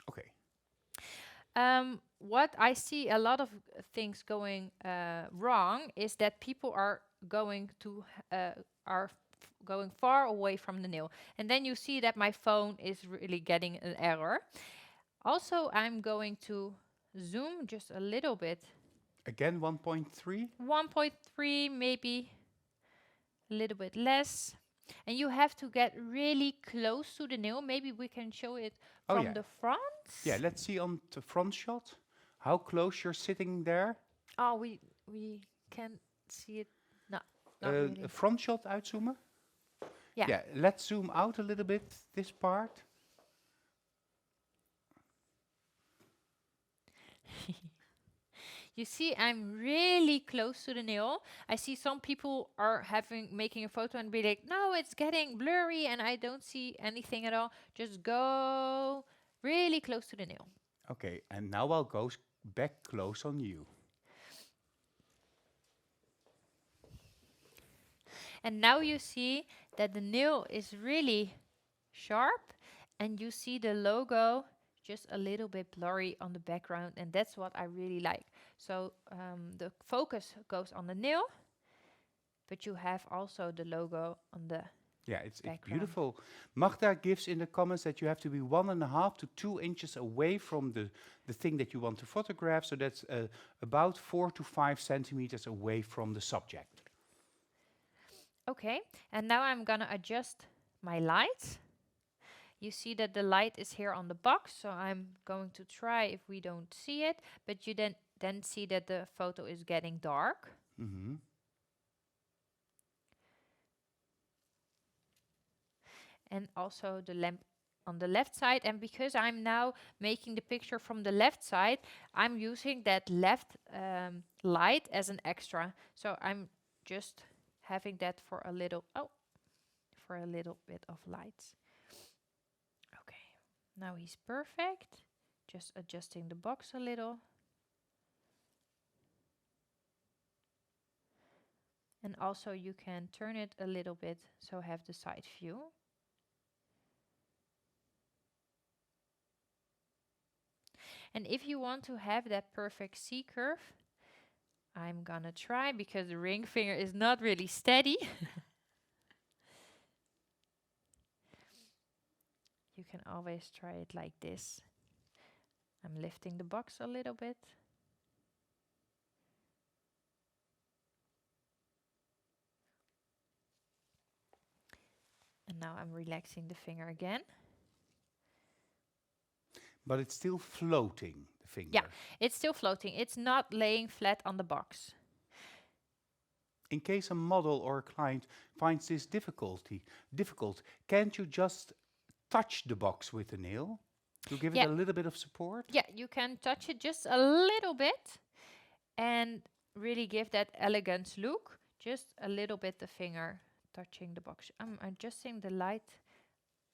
Okay. What I see a lot of things going wrong is that people are going going far away from the nail, and then you see that my phone is really getting an error. Also, I'm going to zoom just a little bit. Again, 1.3. 1.3, maybe a little bit less. And you have to get really close to the nail. Maybe we can show it Oh, from yeah. the front. Yeah, let's see on the front shot how close you're sitting there. Oh, we can see it. No, not really. A front shot uitzoomen. Yeah. Yeah, let's zoom out a little bit, this part. You see, I'm really close to the nail. I see some people are making a photo and be like, no, it's getting blurry and I don't see anything at all. Just go really close to the nail. Okay, and now I'll go back close on you. And now you see that the nail is really sharp and you see the logo just a little bit blurry on the background, and that's what I really like. So the focus goes on the nail, but you have also the logo on the Yeah, it's background. beautiful. Magda gives in the comments that you have to be 1.5 to 2 inches away from the thing that you want to photograph. So that's about 4 to 5 centimeters away from the subject. Okay, and now I'm gonna adjust my light. You see that the light is here on the box, so I'm going to try if we don't see it, but you then see that the photo is getting dark. Mm-hmm. And also the lamp on the left side. And because I'm now making the picture from the left side, I'm using that left light as an extra. So I'm just having that for a little bit of light. Okay, now he's perfect. Just adjusting the box a little. And also you can turn it a little bit so have the side view. And if you want to have that perfect C curve, I'm gonna try, because the ring finger is not really steady. You can always try it like this. I'm lifting the box a little bit. And now I'm relaxing the finger again. But it's still floating, the finger. Yeah, it's still floating. It's not laying flat on the box. In case a model or a client finds this difficult, can't you just touch the box with a nail to give it a little bit of support? Yeah, you can touch it just a little bit and really give that elegant look. Just a little bit the finger touching the box. I'm adjusting the light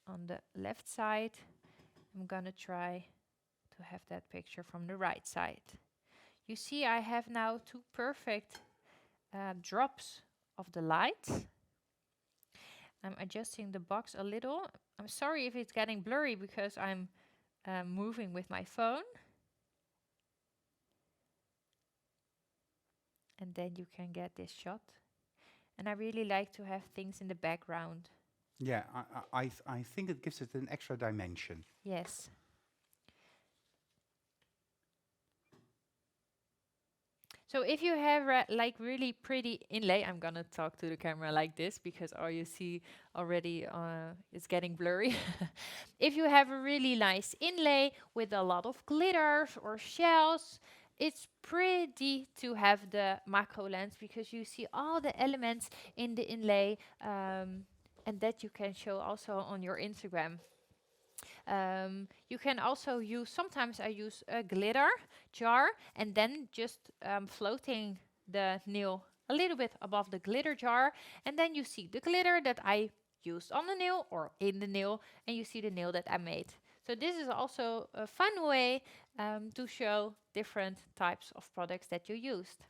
on the left side. I'm gonna try to have that picture from the right side. You see, I have now 2 perfect drops of the light. I'm adjusting the box a little. I'm sorry if it's getting blurry because I'm moving with my phone. And then you can get this shot. And I really like to have things in the background. Yeah, I think it gives it an extra dimension. Yes. So if you have like really pretty inlay, I'm gonna talk to the camera like this because all you see already is getting blurry. If you have a really nice inlay with a lot of glitters or shells, it's pretty to have the macro lens because you see all the elements in the inlay, and that you can show also on your Instagram. You can also use, sometimes I use a glitter jar and then just floating the nail a little bit above the glitter jar, and then you see the glitter that I used on the nail or in the nail, and you see the nail that I made. So this is also a fun way to show different types of products that you used.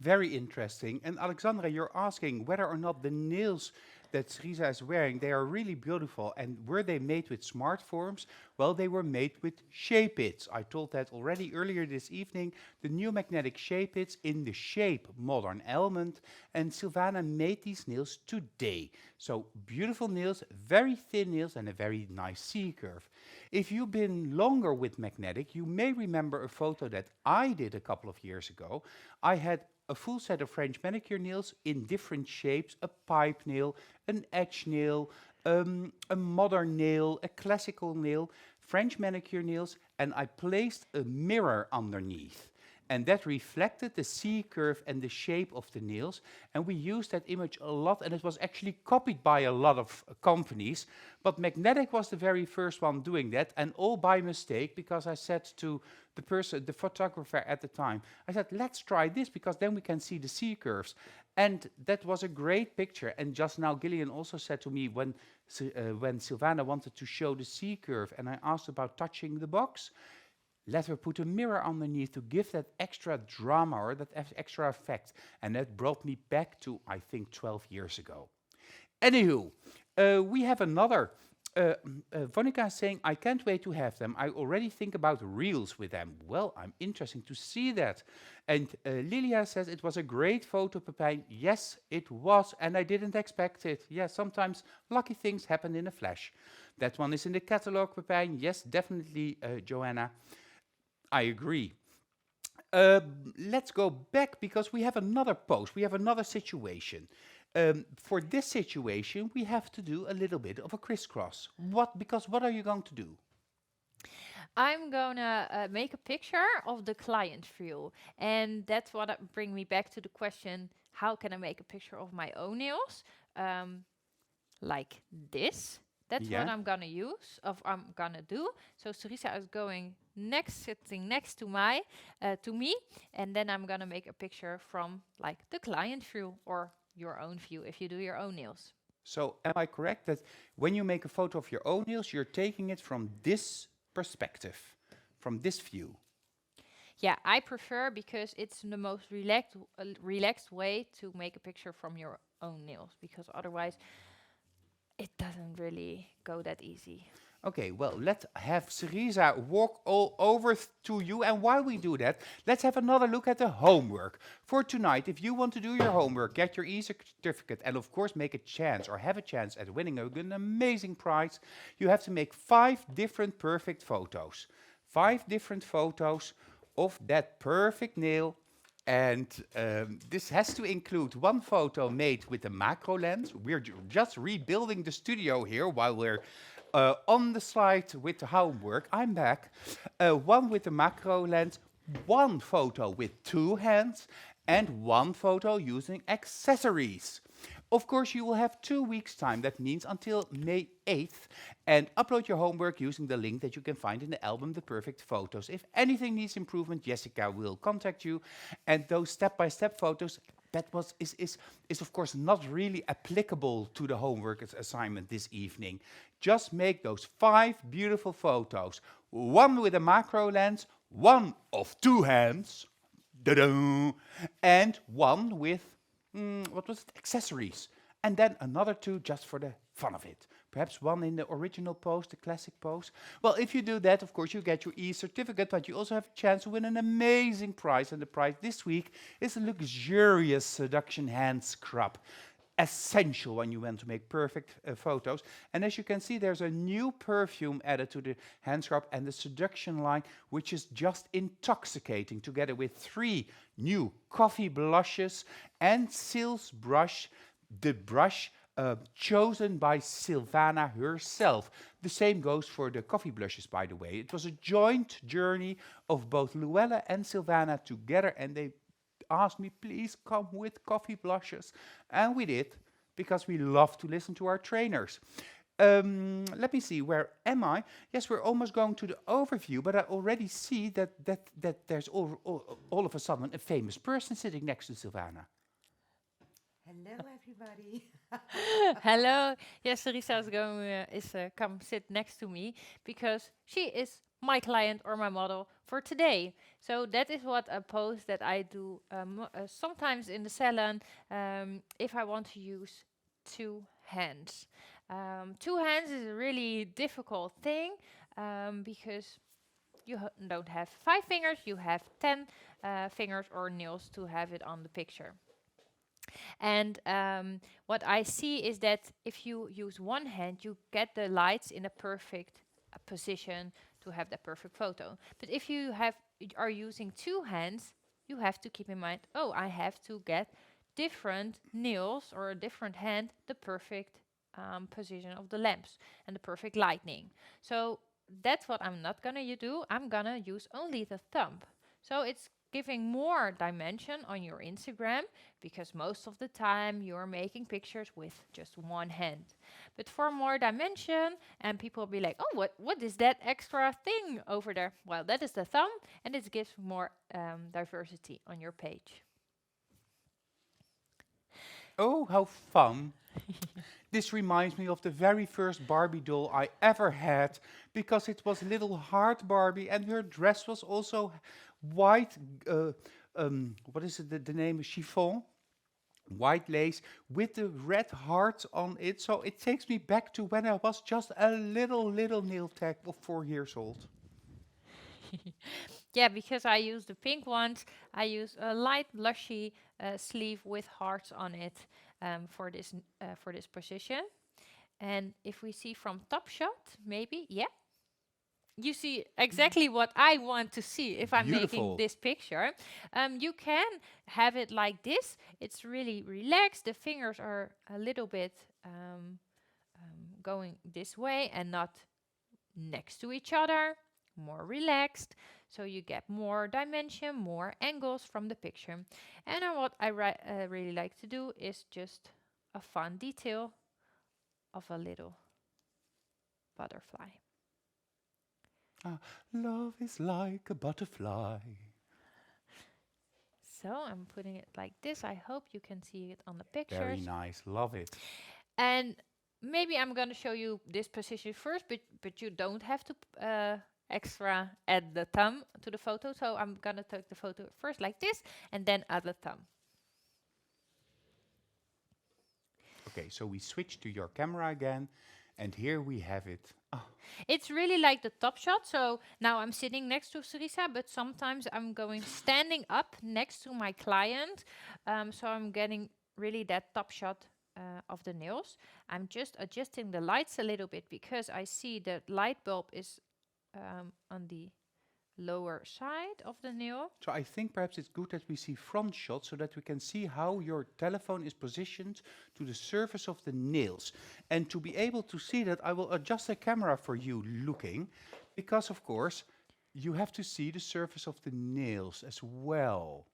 Very interesting. And Alexandra, you're asking whether or not the nails that Srisa is wearing, they are really beautiful. And were they made with smart forms? Well, they were made with shape its. I told that already earlier this evening. The new magnetic shape its in the shape modern almond. And Sylvana made these nails today. So beautiful nails, very thin nails, and a very nice C curve. If you've been longer with magnetic, you may remember a photo that I did a couple of years ago. I had a full set of French manicure nails in different shapes, a pipe nail, an edge nail, a modern nail, a classical nail, French manicure nails, and I placed a mirror underneath. And that reflected the C curve and the shape of the nails. And we used that image a lot, and it was actually copied by a lot of companies. But Magnetic was the very first one doing that, and all by mistake, because I said to the person, the photographer at the time, I said, let's try this, because then we can see the C curves. And that was a great picture. And just now, Gillian also said to me, when Sylvana wanted to show the C curve, and I asked about touching the box, let her put a mirror underneath to give that extra drama or that extra effect. And that brought me back to, I think, 12 years ago. Anywho, we have another. Vonica is saying, I can't wait to have them. I already think about reels with them. Well, I'm interested to see that. And Lilia says, it was a great photo, Pepijn. Yes, it was, and I didn't expect it. Yes, sometimes lucky things happen in a flash. That one is in the catalog, Pepijn. Yes, definitely, Joanna. I agree. Let's go back because we have another post. We have another situation. For this situation, we have to do a little bit of a crisscross. Because what are you going to do? I'm gonna make a picture of the client view, and that's what bring me back to the question: how can I make a picture of my own nails, like this? That's what I'm gonna use. I'm gonna do. So Sarisa is going sitting next to me, and then I'm gonna make a picture from like the client view or your own view if you do your own nails. So am I correct that when you make a photo of your own nails, you're taking it from this perspective, from this view? Yeah, I prefer because it's the most relaxed way to make a picture from your own nails, because otherwise it doesn't really go that easy. Okay, well, let's have Sarisa walk all over to you. And while we do that, let's have another look at the homework. For tonight, if you want to do your homework, get your e-certificate, and of course make a chance or have a chance at winning an amazing prize, you have to make 5 different perfect photos. 5 different photos of that perfect nail. And this has to include 1 photo made with a macro lens. We're just rebuilding the studio here while we're on the slide with the homework. I'm back. 1 with the macro lens, 1 photo with 2 hands, and 1 photo using accessories. Of course, you will have 2 weeks' time. That means until May 8th. And upload your homework using the link that you can find in the album, The Perfect Photos. If anything needs improvement, Jessica will contact you. And those step-by-step photos, that is of course not really applicable to the homework assignment this evening. Just make those 5 beautiful photos. 1 with a macro lens, 1 of 2 hands, and 1 with accessories. And then another 2 just for the fun of it. Perhaps 1 in the original pose, the classic pose. Well, if you do that, of course, you get your e-certificate, but you also have a chance to win an amazing prize. And the prize this week is a luxurious seduction hand scrub. Essential when you want to make perfect photos. And as you can see, there's a new perfume added to the hand scrub and the seduction line, which is just intoxicating, together with 3 new coffee blushes and Sils brush. The brush chosen by Sylvana herself. The same goes for the coffee blushes, by the way. It was a joint journey of both Luella and Sylvana together, and they asked me, please come with coffee blushes. And we did, because we love to listen to our trainers. Let me see, where am I? Yes, we're almost going to the overview, but I already see that there's all of a sudden a famous person sitting next to Sylvana. Hello, everybody. Hello. Yes, Sarisa is come sit next to me because she is my client or my model for today. So that is what a pose that I do sometimes in the salon if I want to use two hands. Two hands is a really difficult thing because you don't have 5 fingers, you have 10 fingers or nails to have it on the picture. And what I see is that if you use one hand, you get the lights in a perfect position to have the perfect photo. But if you are using 2 hands, you have to keep in mind, oh, I have to get different nails or a different hand, the perfect position of the lamps and the perfect lighting. So that's what I'm not gonna do. I'm gonna use only the thumb. So it's giving more dimension on your Instagram because most of the time you're making pictures with just one hand. But for more dimension, and people will be like, oh, what is that extra thing over there? Well, that is the thumb, and it gives more diversity on your page. Oh, how fun. This reminds me of the very first Barbie doll I ever had, because it was little heart Barbie, and her dress was also white, what is it, the name is chiffon? White lace with the red hearts on it. So it takes me back to when I was just a little nail tag of 4 years old. Yeah, because I use the pink ones. I use a light blushy sleeve with hearts on it for this position. And if we see from top shot, maybe, yeah, you see exactly what I want to see if I'm Beautiful. making this picture. You can have it like this. It's really relaxed. The fingers are a little bit going this way and not next to each other, more relaxed. So you get more dimension, more angles from the picture. And what I really like to do is just a fun detail of a little butterfly. Love is like a butterfly. So I'm putting it like this. I hope you can see it on the pictures. Very nice, love it. And maybe I'm going to show you this position first, but you don't have to extra add the thumb to the photo. So I'm going to take the photo first like this and then add the thumb. Okay, so we switch to your camera again, and here we have it. Oh. It's really like the top shot. So now I'm sitting next to Sarisa, but sometimes I'm going standing up next to my client. So I'm getting really that top shot of the nails. I'm just adjusting the lights a little bit because I see the light bulb is on the lower side of the nail. So I think perhaps it's good that we see front shots so that we can see how your telephone is positioned to the surface of the nails. And to be able to see that, I will adjust the camera for you looking, because of course you have to see the surface of the nails as well.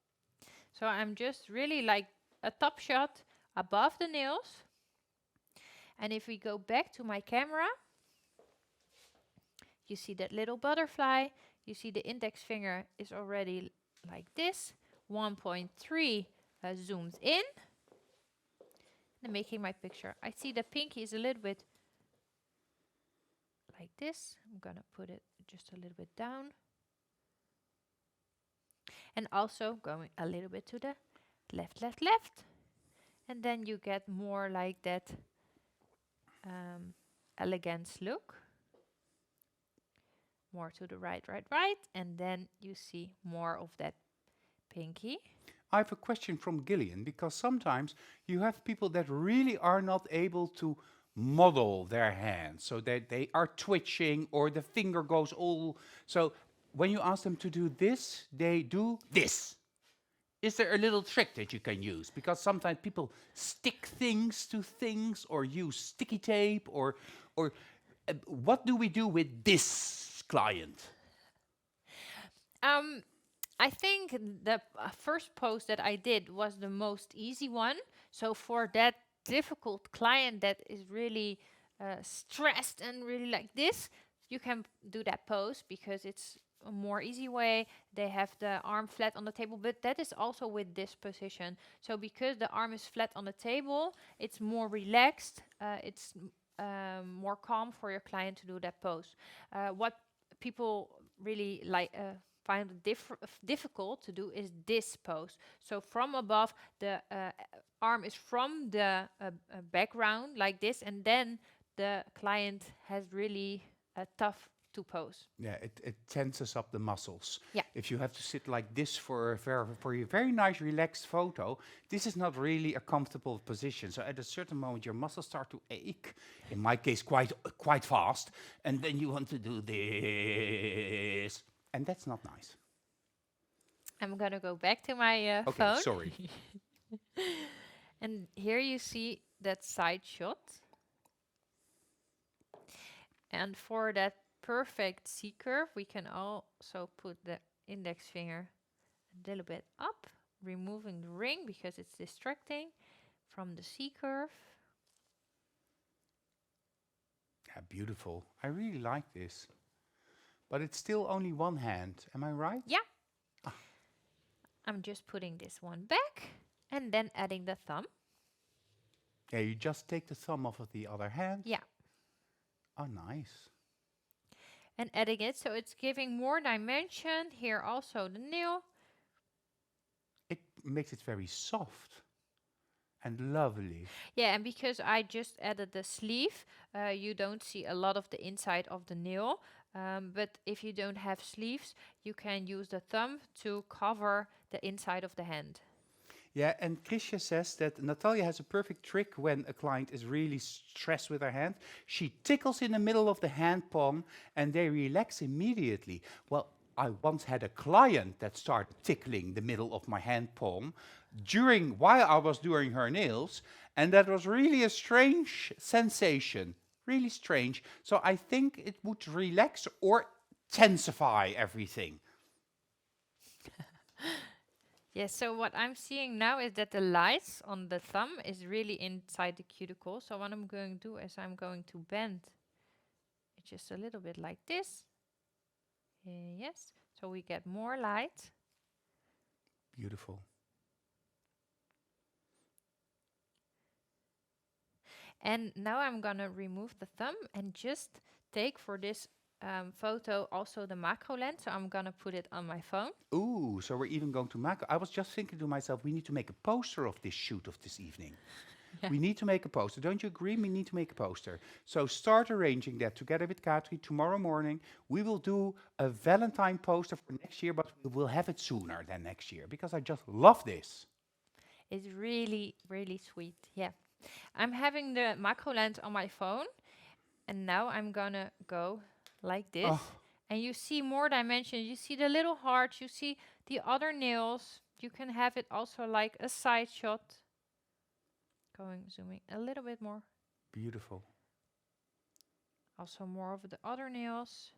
So I'm just really like a top shot above the nails. And if we go back to my camera, you see that little butterfly. You see the index finger is already like this. 1.3 zoomed in. And making my picture. I see the pinky is a little bit like this. I'm going to put it just a little bit down. And also going a little bit to the left. And then you get more like that elegance look. More to the right, and then you see more of that pinky. I have a question from Gillian, because sometimes you have people that really are not able to model their hands, so that they are twitching or the finger goes all... So when you ask them to do this, they do this. is there a little trick that you can use? Because sometimes people stick things to things or use sticky tape or what do we do with this client? I think the first post that I did was the most easy one. So for that difficult client that is really stressed and really like this, you can do that pose because it's a more easy way. They have the arm flat on the table, but that is also with this position. So because the arm is flat on the table, it's more relaxed. It's more calm for your client to do that pose. What people really like find difficult to do is this pose. So from above, the arm is from the background like this, and then the client has really a tough to pose. Yeah, it tenses up the muscles. Yeah. If you have to sit like this for a very nice relaxed photo, this is not really a comfortable position. So at a certain moment, your muscles start to ache. In my case, quite fast, and then you want to do this, and that's not nice. I'm gonna go back to my Okay, phone. sorry. And here you see that side shot. And for that perfect C curve, we can also put the index finger a little bit up, removing the ring because it's distracting from the C curve. Yeah, beautiful. I really like this. But it's still only one hand, am I right? Yeah. I'm just putting this one back and then adding the thumb. Yeah, you just take the thumb off of the other hand. Yeah. Oh, nice. And adding it, so it's giving more dimension. Here also the nail. It makes it very soft and lovely. Yeah, and because I just added the sleeve, you don't see a lot of the inside of the nail. But if you don't have sleeves, you can use the thumb to cover the inside of the hand. Yeah, and Krisha says that Natalia has a perfect trick when a client is really stressed with her hand. She tickles in the middle of the hand palm and they relax immediately. Well, I once had a client that started tickling the middle of my hand palm while I was doing her nails, and that was really a strange sensation. Really strange. So I think it would relax or tensify everything. Yes, so what I'm seeing now is that the lights on the thumb is really inside the cuticle. So what I'm going to do is I'm going to bend it just a little bit like this. Yes, so we get more light. Beautiful. And now I'm gonna remove the thumb and just take for this photo also the macro lens. So I'm gonna put it on my phone. Ooh, so we're even going to macro. I was just thinking to myself, we need to make a poster of this shoot of this evening. Yeah. We need to make a poster. Don't you agree? We need to make a poster. So start arranging that together with Katri tomorrow morning. We will do a Valentine poster for next year, but we will have it sooner than next year because I just love this. It's really, really sweet. Yeah. I'm having the macro lens on my phone, and now I'm gonna go like this. Oh. And you see more dimensions. You see the little hearts. You see the other nails. You can have it also like a side shot. Zooming a little bit more. Beautiful. Also more of the other nails.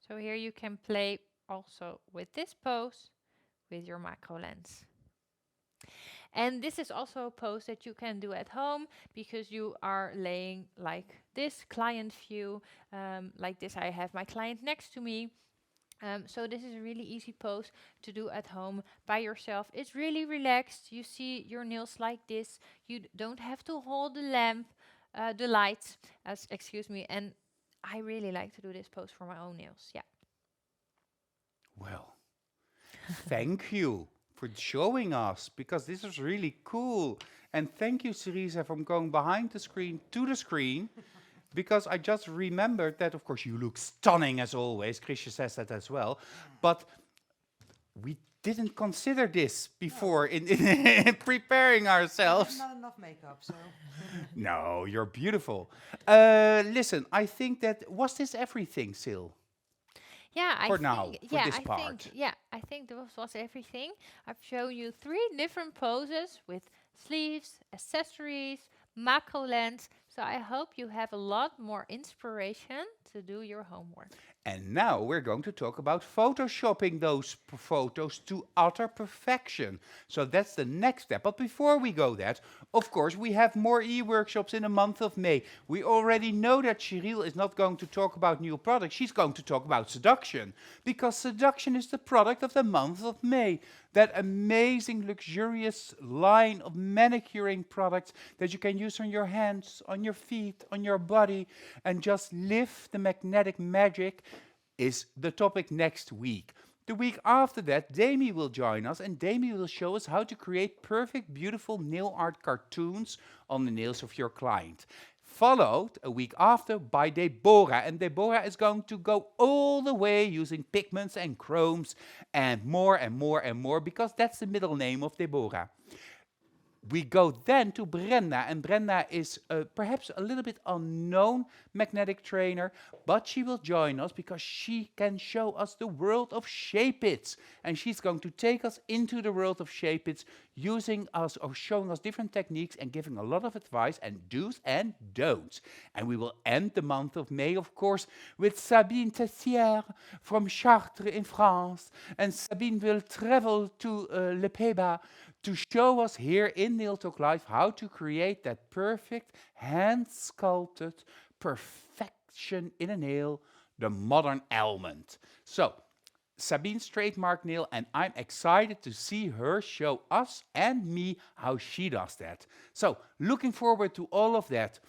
So here you can play also with this pose with your macro lens. And this is also a pose that you can do at home because you are laying like this, client view, like this. I have my client next to me. So this is a really easy pose to do at home by yourself. It's really relaxed. You see your nails like this. You don't have to hold the lamp, the light, excuse me. And I really like to do this pose for my own nails. Yeah. Well, thank you for showing us because this is really cool. And thank you, Cerisa, for going behind the screen to the screen. Because I just remembered that, of course, you look stunning as always. Krisha says that as well. But we didn't consider this before in preparing ourselves. Not enough makeup, so. No, you're beautiful. Listen, I think that, was this everything, Sil? Yeah, I for think now, for this part. I think this was everything. I've shown you 3 different poses with sleeves, accessories, macro lens. So I hope you have a lot more inspiration to do your homework. And now we're going to talk about photoshopping those photos to utter perfection. So that's the next step. But before we go that, of course, we have more e-workshops in the month of May. We already know that Cheryl is not going to talk about new products. She's going to talk about seduction. Because seduction is the product of the month of May. That amazing, luxurious line of manicuring products that you can use on your hands, on your feet, on your body, and just live the magnetic magic is the topic next week. The week after that, Dami will join us, and Dami will show us how to create perfect, beautiful nail art cartoons on the nails of your client. Followed a week after by Deborah, and Deborah is going to go all the way using pigments and chromes and more and more and more, because that's the middle name of Deborah. We go then to Brenda, and Brenda is perhaps a little bit unknown magnetic trainer, but she will join us because she can show us the world of Shape-Its, and she's going to take us into the world of Shape-Its, using us or showing us different techniques and giving a lot of advice and do's and don'ts. And we will end the month of May, of course, with Sabine Tessier from Chartres in France, and Sabine will travel to Le Pays-Bas to show us here in Nail Talk Live how to create that perfect hand-sculpted perfection in a nail, the modern almond. So, Sabine's trademark nail, and I'm excited to see her show us and me how she does that. So, looking forward to all of that.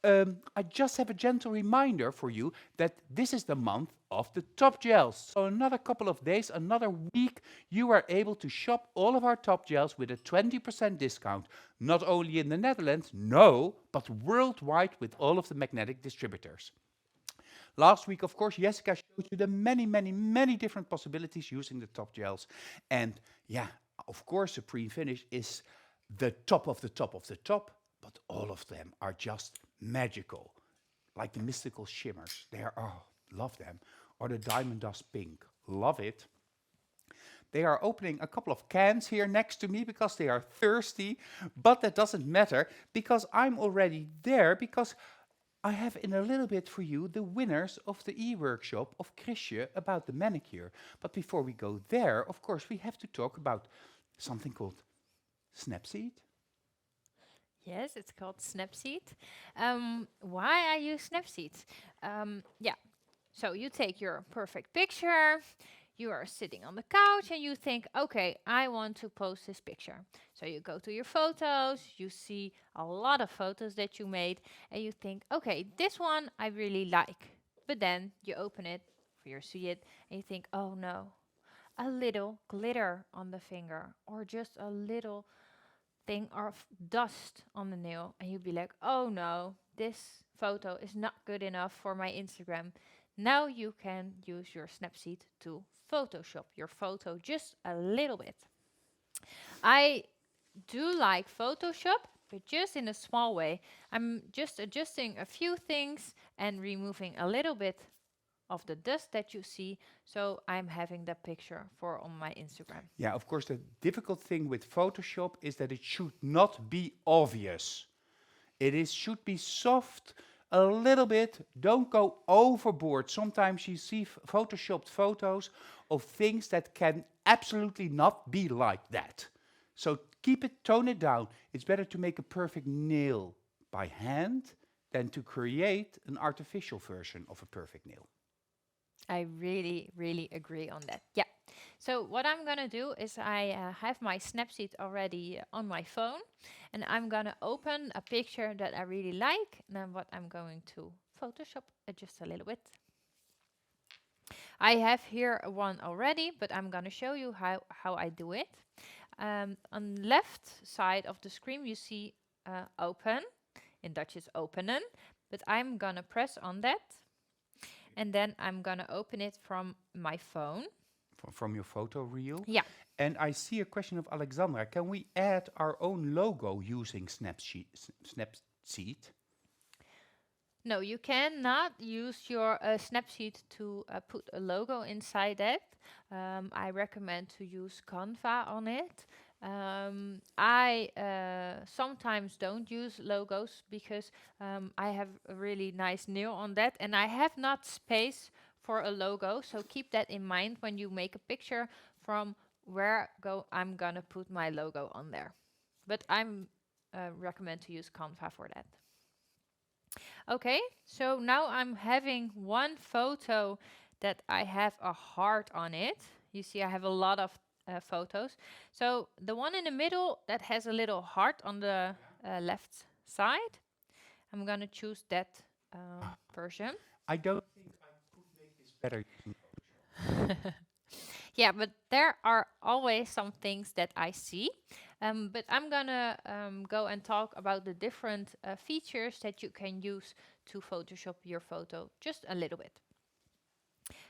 I just have a gentle reminder for you that this is the month of the top gels. So another couple of days, another week, you are able to shop all of our top gels with a 20% discount. Not only in the Netherlands, no, but worldwide with all of the magnetic distributors. Last week, of course, Jessica showed you the many different possibilities using the top gels. And yeah, of course, Supreme Finish is the top of the top of the top, but all of them are just magical. Like the mystical shimmers. They are, oh, love them. Or the Diamond Dust Pink. Love it. They are opening a couple of cans here next to me because they are thirsty, but that doesn't matter because I'm already there, because I have in a little bit for you the winners of the e-workshop of Chrisje about the manicure. But before we go there, of course, we have to talk about something called Snapseed. Yes, it's called Snapseed. Why I use Snapseed? Yeah, so you take your perfect picture, you are sitting on the couch and you think, okay, I want to post this picture. So you go to your photos, you see a lot of photos that you made, and you think, okay, this one I really like. But then you open it, you see it, and you think, oh no, a little glitter on the finger, or just a little thing of dust on the nail, and you'd be like, oh no, this photo is not good enough for my Instagram. Now you can use your Snapseed to Photoshop your photo just a little bit. I do like Photoshop, but just in a small way. I'm just adjusting a few things and removing a little bit of the dust that you see, so I'm having that picture for on my Instagram. Yeah, of course, the difficult thing with Photoshop is that it should not be obvious. Should be soft a little bit. Don't go overboard. Sometimes you see photoshopped photos of things that can absolutely not be like that. So tone it down. It's better to make a perfect nail by hand than to create an artificial version of a perfect nail. I really agree on that. Yeah. So what I'm gonna do is I have my Snapseed already on my phone, and I'm gonna open a picture that I really like, and then what I'm going to Photoshop it just a little bit. I have here one already, but I'm gonna show you how I do it. On the left side of the screen you see open. In Dutch it's openen, but I'm gonna press on that. And then I'm gonna open it from my phone. From your photo reel? Yeah. And I see a question of Alexandra. Can we add our own logo using Snapseed? No, you cannot use your Snapseed to put a logo inside that. I recommend to use Canva on it. I sometimes don't use logos because I have a really nice nail on that and I have not space for a logo. So keep that in mind when you make a picture from where I'm gonna put my logo on there. But I'm recommend to use Canva for that. Okay, so now I'm having one photo that I have a heart on it. You see, I have a lot of photos. So the one in the middle that has a little heart on the left side, I'm gonna choose that version. I don't think I could make this better. Yeah, but there are always some things that I see. But I'm gonna go and talk about the different features that you can use to Photoshop your photo just a little bit.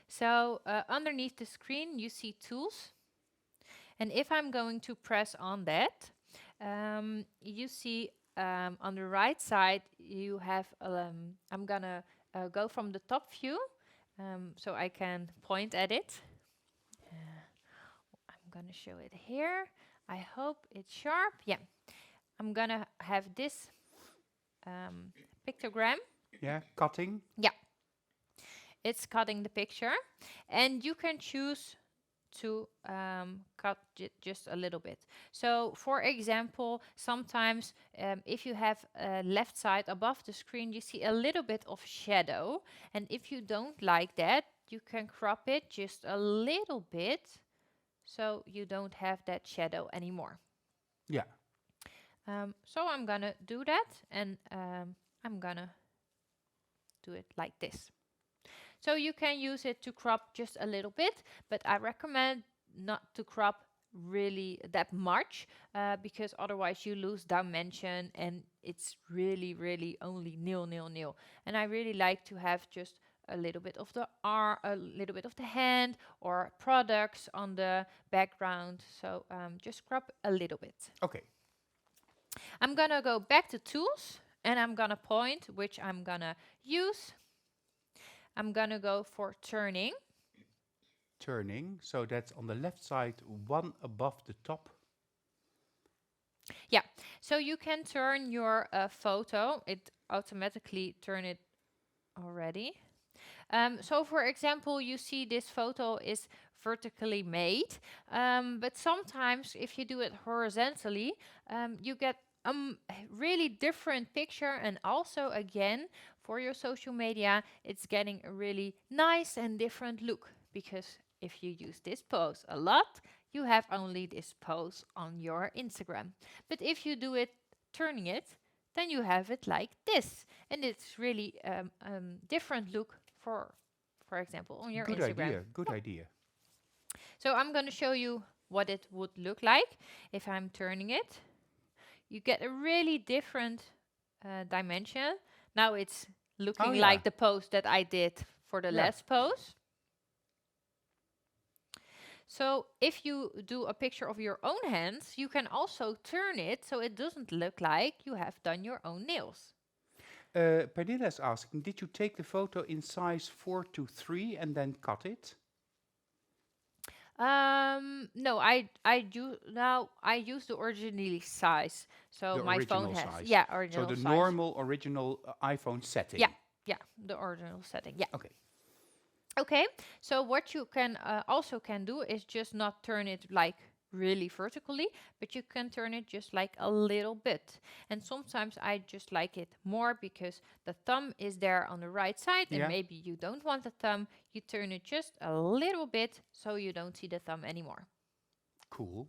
So underneath the screen, you see tools. And if I'm going to press on that, you see on the right side, you have, I'm gonna go from the top view so I can point at it. I'm gonna show it here. I hope it's sharp. Yeah, I'm gonna have this pictogram. Yeah, cutting. Yeah, it's cutting the picture, and you can choose to cut just a little bit. So, for example, sometimes if you have left side above the screen, you see a little bit of shadow, and if you don't like that, you can crop it just a little bit, so you don't have that shadow anymore. Yeah. So I'm gonna do that, and I'm gonna do it like this. So you can use it to crop just a little bit, but I recommend not to crop really that much because otherwise you lose dimension and it's really only nil. And I really like to have just a little bit of the arm, a little bit of the hand or products on the background. So just crop a little bit. Okay. I'm gonna go back to tools and I'm gonna point, which I'm gonna use. I'm gonna go for turning. Turning, so that's on the left side, one above the top. Yeah, so you can turn your photo. It automatically turn it already. So for example, you see this photo is vertically made, but sometimes if you do it horizontally, you get a really different picture, and also again for your social media it's getting a really nice and different look, because if you use this pose a lot, you have only this pose on your Instagram. But if you do it turning it, then you have it like this, and it's really different look for example on your Good Instagram. idea. Good idea. So I'm going to show you what it would look like if I'm turning it. You get a really different dimension. Now it's looking yeah. like the pose that I did for the Yeah. last pose. So if you do a picture of your own hands, you can also turn it so it doesn't look like you have done your own nails. Pernilla is asking, did you take the photo in size 4:3 and then cut it? No, I use the originally size. So The my phone original has size. original So the size. original iPhone setting. Yeah, the original setting. Yeah. Okay. Okay. So what you can also can do is just not turn it like really vertically, but you can turn it just like a little bit. And sometimes I just like it more because the thumb is there on the right side, and Yeah. maybe you don't want the thumb. You turn it just a little bit so you don't see the thumb anymore. Cool.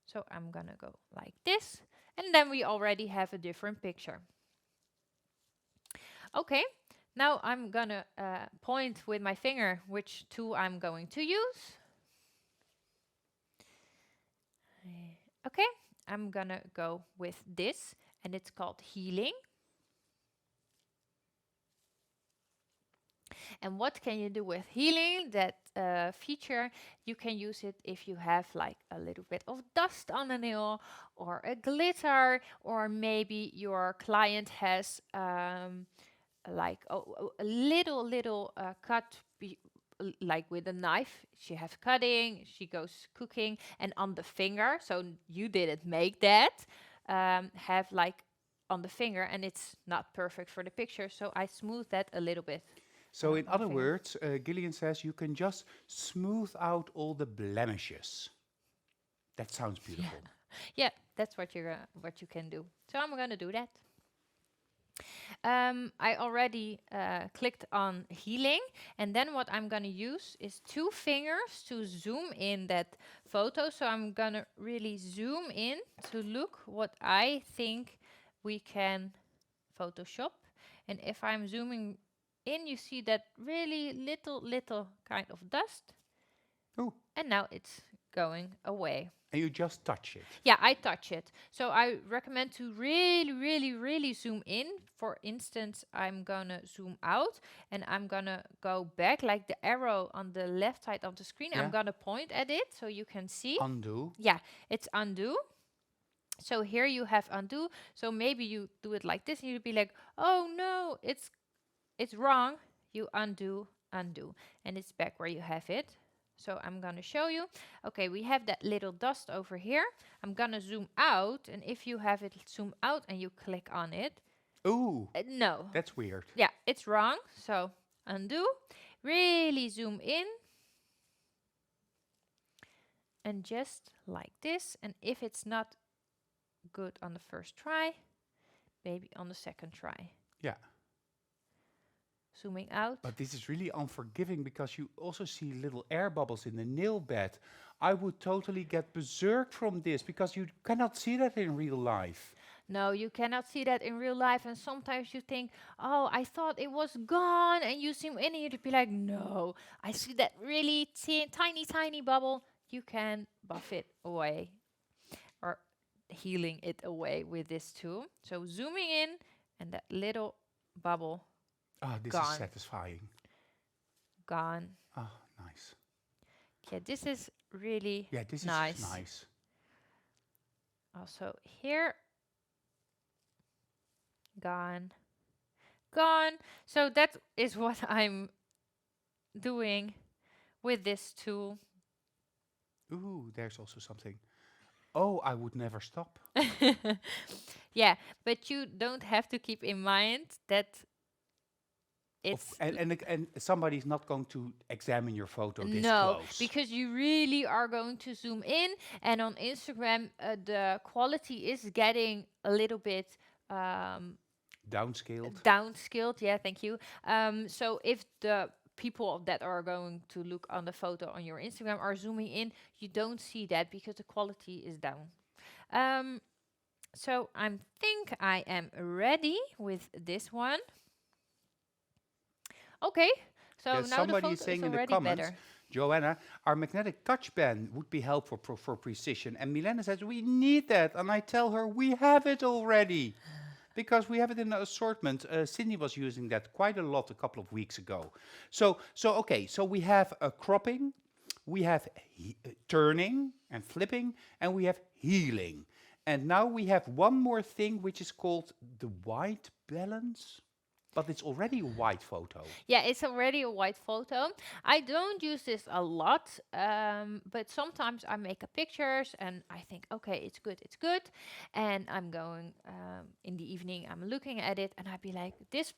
So I'm gonna go like this, and then we already have a different picture. Okay, now I'm gonna point with my finger which tool I'm going to use. Okay, I'm gonna go with this, and it's called healing. And what can you do with healing? That feature, you can use it if you have like a little bit of dust on a nail or a glitter, or maybe your client has like a little cut, like with a knife. She has cutting, she goes cooking, and on the finger. So you didn't make that. Have like on the finger, and it's not perfect for the picture. So I smooth that a little bit. So in my other finger. words, Gillian says you can just smooth out all the blemishes. That sounds beautiful. Yeah, that's what what you can do. So I'm gonna do that. I already clicked on healing, and then what I'm gonna use is 2 fingers to zoom in that photo. So I'm gonna really zoom in to look what I think we can Photoshop. And if I'm zooming in, you see that really little kind of dust, Oh, and now it's going away. and you just touch it. Yeah, I touch it. So I recommend to really zoom in. For instance, I'm gonna zoom out and I'm gonna go back like the arrow on the left side of the screen. Yeah. I'm gonna point at it so you can see. Undo. Yeah, it's undo. So here you have undo. So maybe you do it like this and you'd be like, oh no, it's wrong. You undo, and it's back where you have it. So I'm gonna show you. Okay, we have that little dust over here. I'm gonna zoom out, and if you have it zoom out and you click on it, Ooh, no. that's weird. Yeah, it's wrong. So undo, really zoom in, and just like this. And if it's not good on the first try, maybe on the second try. Yeah. Zooming out. But this is really unforgiving because you also see little air bubbles in the nail bed. I would totally get berserk from this because you cannot see that in real life. No, you cannot see that in real life. And sometimes you think, oh, I thought it was gone. And you zoom in and you'd be like, no, I see that really tiny bubble. You can buff it away or healing it away with this tool. So zooming in and that little bubble Ah, this Gone. is satisfying. gone. Ah, nice. Yeah, this is really Yeah, this nice. is nice. Also here, gone. So that is what I'm doing with this tool. Ooh, there's also something. Oh, I would never stop. Yeah, but you don't have to keep in mind that it's And somebody's not going to examine your photo this no, close. because you really are going to zoom in, and on Instagram the quality is getting a little bit Downscaled. downscaled. Yeah, thank you. So if the people that are going to look on the photo on your Instagram are zooming in, you don't see that because the quality is down. So I think I am ready with this one. Okay, so There's now the somebody photo saying is in the already comments, better. Joanna, our magnetic touch pen would be helpful for precision. And Milena says, we need that. And I tell her, we have it already. Because we have it in the assortment. Cindy was using that quite a lot a couple of weeks ago. So we have cropping, we have turning and flipping, and we have healing. And now we have one more thing, which is called the white balance. But it's already a white photo. Yeah, it's already a white photo. I don't use this a lot, but sometimes I make pictures and I think, okay, it's good. And I'm going in the evening, I'm looking at it and I'd be like, this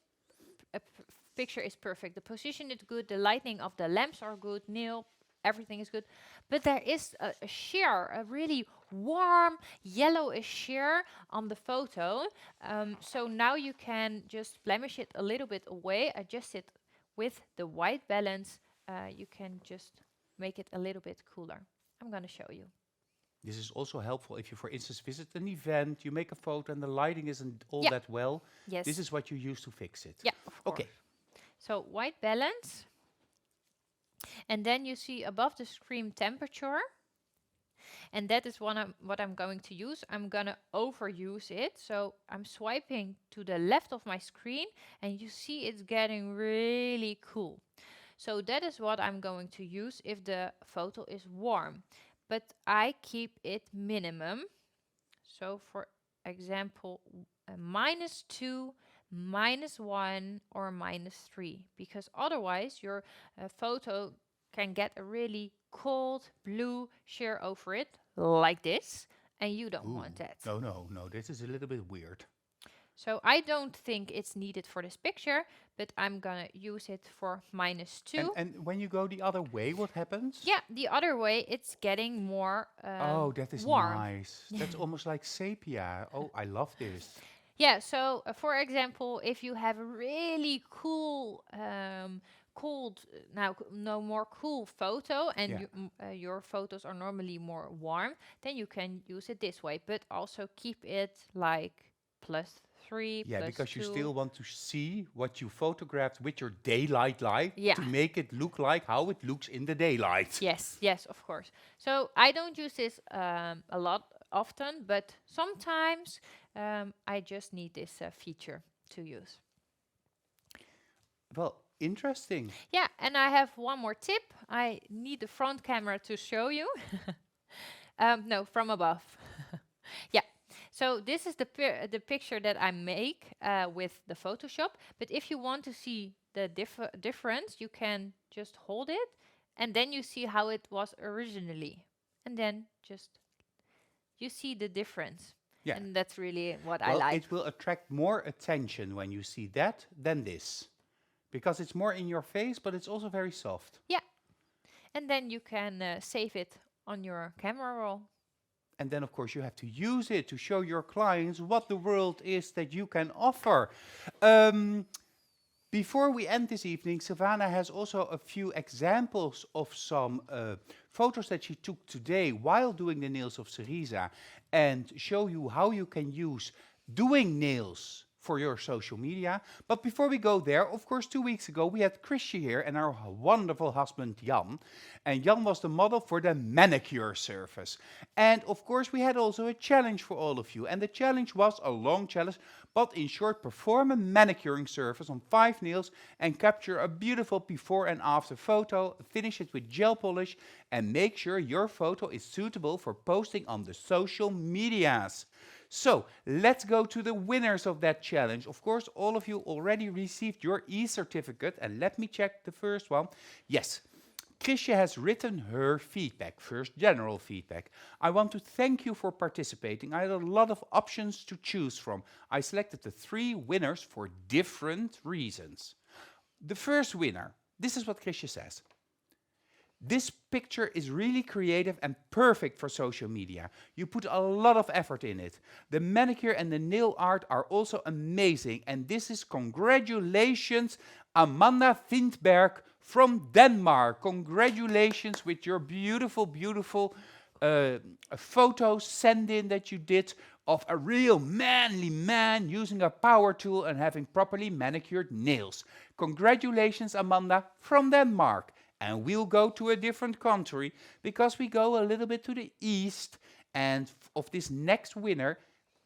picture is perfect. The position is good, the lighting of the lamps are good, nail, everything is good. But there is a sheer, a really warm yellowish sheer on the photo. So now you can just blemish it a little bit away, adjust it with the white balance. You can just make it a little bit cooler. I'm going to show you. This is also helpful if you, for instance, visit an event, you make a photo and the lighting isn't all Yeah. that well. Yes. This is what you use to fix it. Yeah, of course. Okay. So white balance. And then you see above the screen temperature. And that is what I'm going to use. I'm going to overuse it. So I'm swiping to the left of my screen and you see it's getting really cool. So that is what I'm going to use if the photo is warm. But I keep it minimum. So for example, -2, -1 or -3, because otherwise your photo can get a really cold blue sheer over it, like this, and you don't Ooh, want that. no, this is a little bit weird. So I don't think it's needed for this picture, but I'm gonna use it for -2. And when you go the other way, what happens? Yeah, the other way, it's getting more Oh, that is warm. nice. That's almost like sepia. Oh, I love this. Yeah, so for example, if you have a really cool, cold, no more cool photo, and Yeah. your photos are normally more warm, then you can use it this way, but also keep it like +3, Yeah, because you +2. still want to see what you photographed with your daylight light Yeah. to make it look like how it looks in the daylight. Yes, yes, of course. So I don't use this a lot often, but sometimes I just need this feature to use. Well, interesting. Yeah, and I have one more tip. I need the front camera to show you. No, from above. Yeah. So this is the picture that I make with the Photoshop. But if you want to see the difference, you can just hold it, and then you see how it was originally. And then just you see the difference. Yeah. And that's really what I Well, like. it will attract more attention when you see that than this. Because it's more in your face, but it's also very soft. Yeah. And then you can save it on your camera roll. And then, of course, you have to use it to show your clients what the world is that you can offer. Before we end this evening, Sylvana has also a few examples of some photos that she took today while doing the nails of Cerisa, and show you how you can use doing nails for your social media. But before we go there, of course, 2 weeks ago we had Chrisje here and our wonderful husband Jan. And Jan was the model for the manicure service. And of course we had also a challenge for all of you. And the challenge was a long challenge, but in short, perform a manicuring service on 5 nails and capture a beautiful before and after photo, finish it with gel polish, and make sure your photo is suitable for posting on the social medias. So let's go to the winners of that challenge. Of course, all of you already received your e-certificate, and let me check the first one. Yes, Chrisje has written her feedback, first general feedback. I want to thank you for participating. I had a lot of options to choose from. I selected the 3 winners for different reasons. The first winner, this is what Chrisje says. This picture is really creative and perfect for social media. You put a lot of effort in it. The manicure and the nail art are also amazing. And this is congratulations, Amanda Vindberg from Denmark. Congratulations with your beautiful, beautiful photos sent in that you did of a real manly man using a power tool and having properly manicured nails. Congratulations, Amanda from Denmark. And we'll go to a different country because we go a little bit to the east. And of this next winner,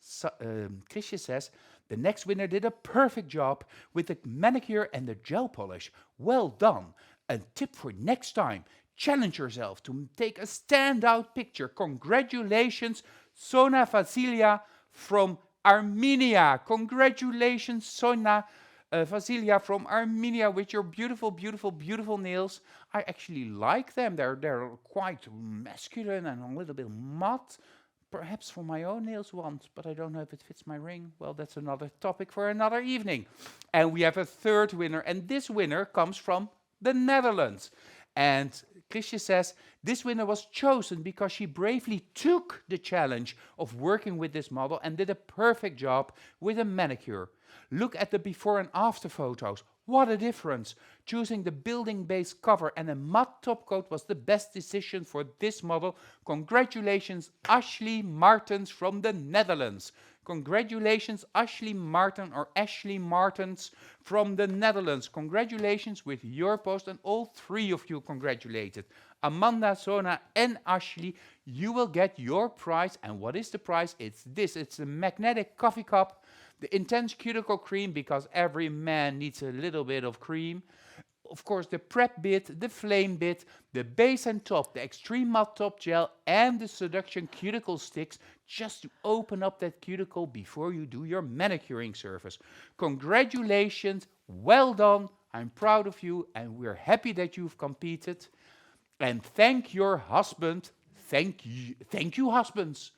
Chrisje says, the next winner did a perfect job with the manicure and the gel polish. Well done. A tip for next time. Challenge yourself to take a standout picture. Congratulations, Sona Vasilia from Armenia. Congratulations, Sona Vasilia from Armenia, with your beautiful, beautiful, beautiful nails. I actually like them. They're quite masculine and a little bit matte. Perhaps for my own nails once, but I don't know if it fits my ring. Well, that's another topic for another evening. And we have a third winner, and this winner comes from the Netherlands. And Chrisje says, this winner was chosen because she bravely took the challenge of working with this model and did a perfect job with a manicure. Look at the before and after photos. What a difference. Choosing the building-based cover and a matte top coat was the best decision for this model. Congratulations, Ashley Martens from the Netherlands. Congratulations, Ashley Martin or Ashley Martens from the Netherlands. Congratulations with your post, and all 3 of you congratulated. Amanda, Sona and Ashley, you will get your prize. And what is the prize? It's this. It's a magnetic coffee cup, the intense cuticle cream, because every man needs a little bit of cream. of course, the prep bit, the flame bit, the base and top, the extreme matte top gel, and the seduction cuticle sticks, just to open up that cuticle before you do your manicuring service. Congratulations, well done, I'm proud of you, and we're happy that you've competed. And thank your husband, thank you husbands.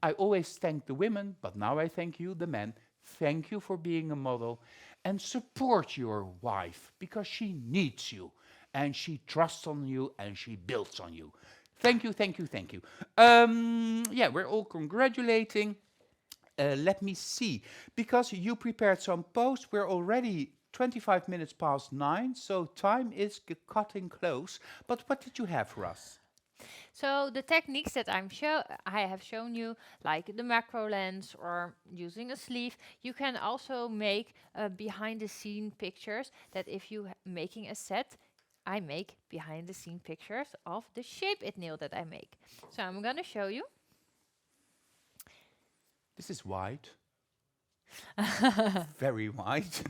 I always thank the women, but now I thank you, the men. Thank you for being a model. And support your wife, because she needs you. And she trusts on you, and she builds on you. Thank you, thank you, thank you. Yeah, we're all congratulating. Let me see. Because you prepared some posts, we're already 25 minutes past 9, so time is cutting close. But what did you have for us? So the techniques that I have shown you, like the macro lens or using a sleeve, you can also make behind the scene pictures that if you making a set, I make behind the scene pictures of the shape it nail that I make. So I'm gonna show you. This is white. Very white.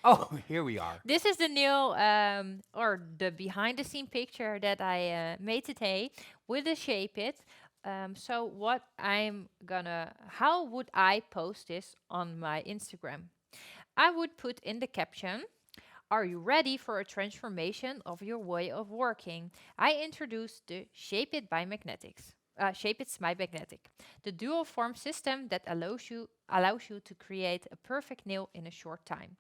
Oh, here we are. This is the nail or the behind the scene picture that I made today with the shape it. So what how would I post this on my Instagram? I would put in the caption, are you ready for a transformation of your way of working? I introduced the Shape It by Magnetics. Shape It's by Magnetic, the dual form system that allows you to create a perfect nail in a short time.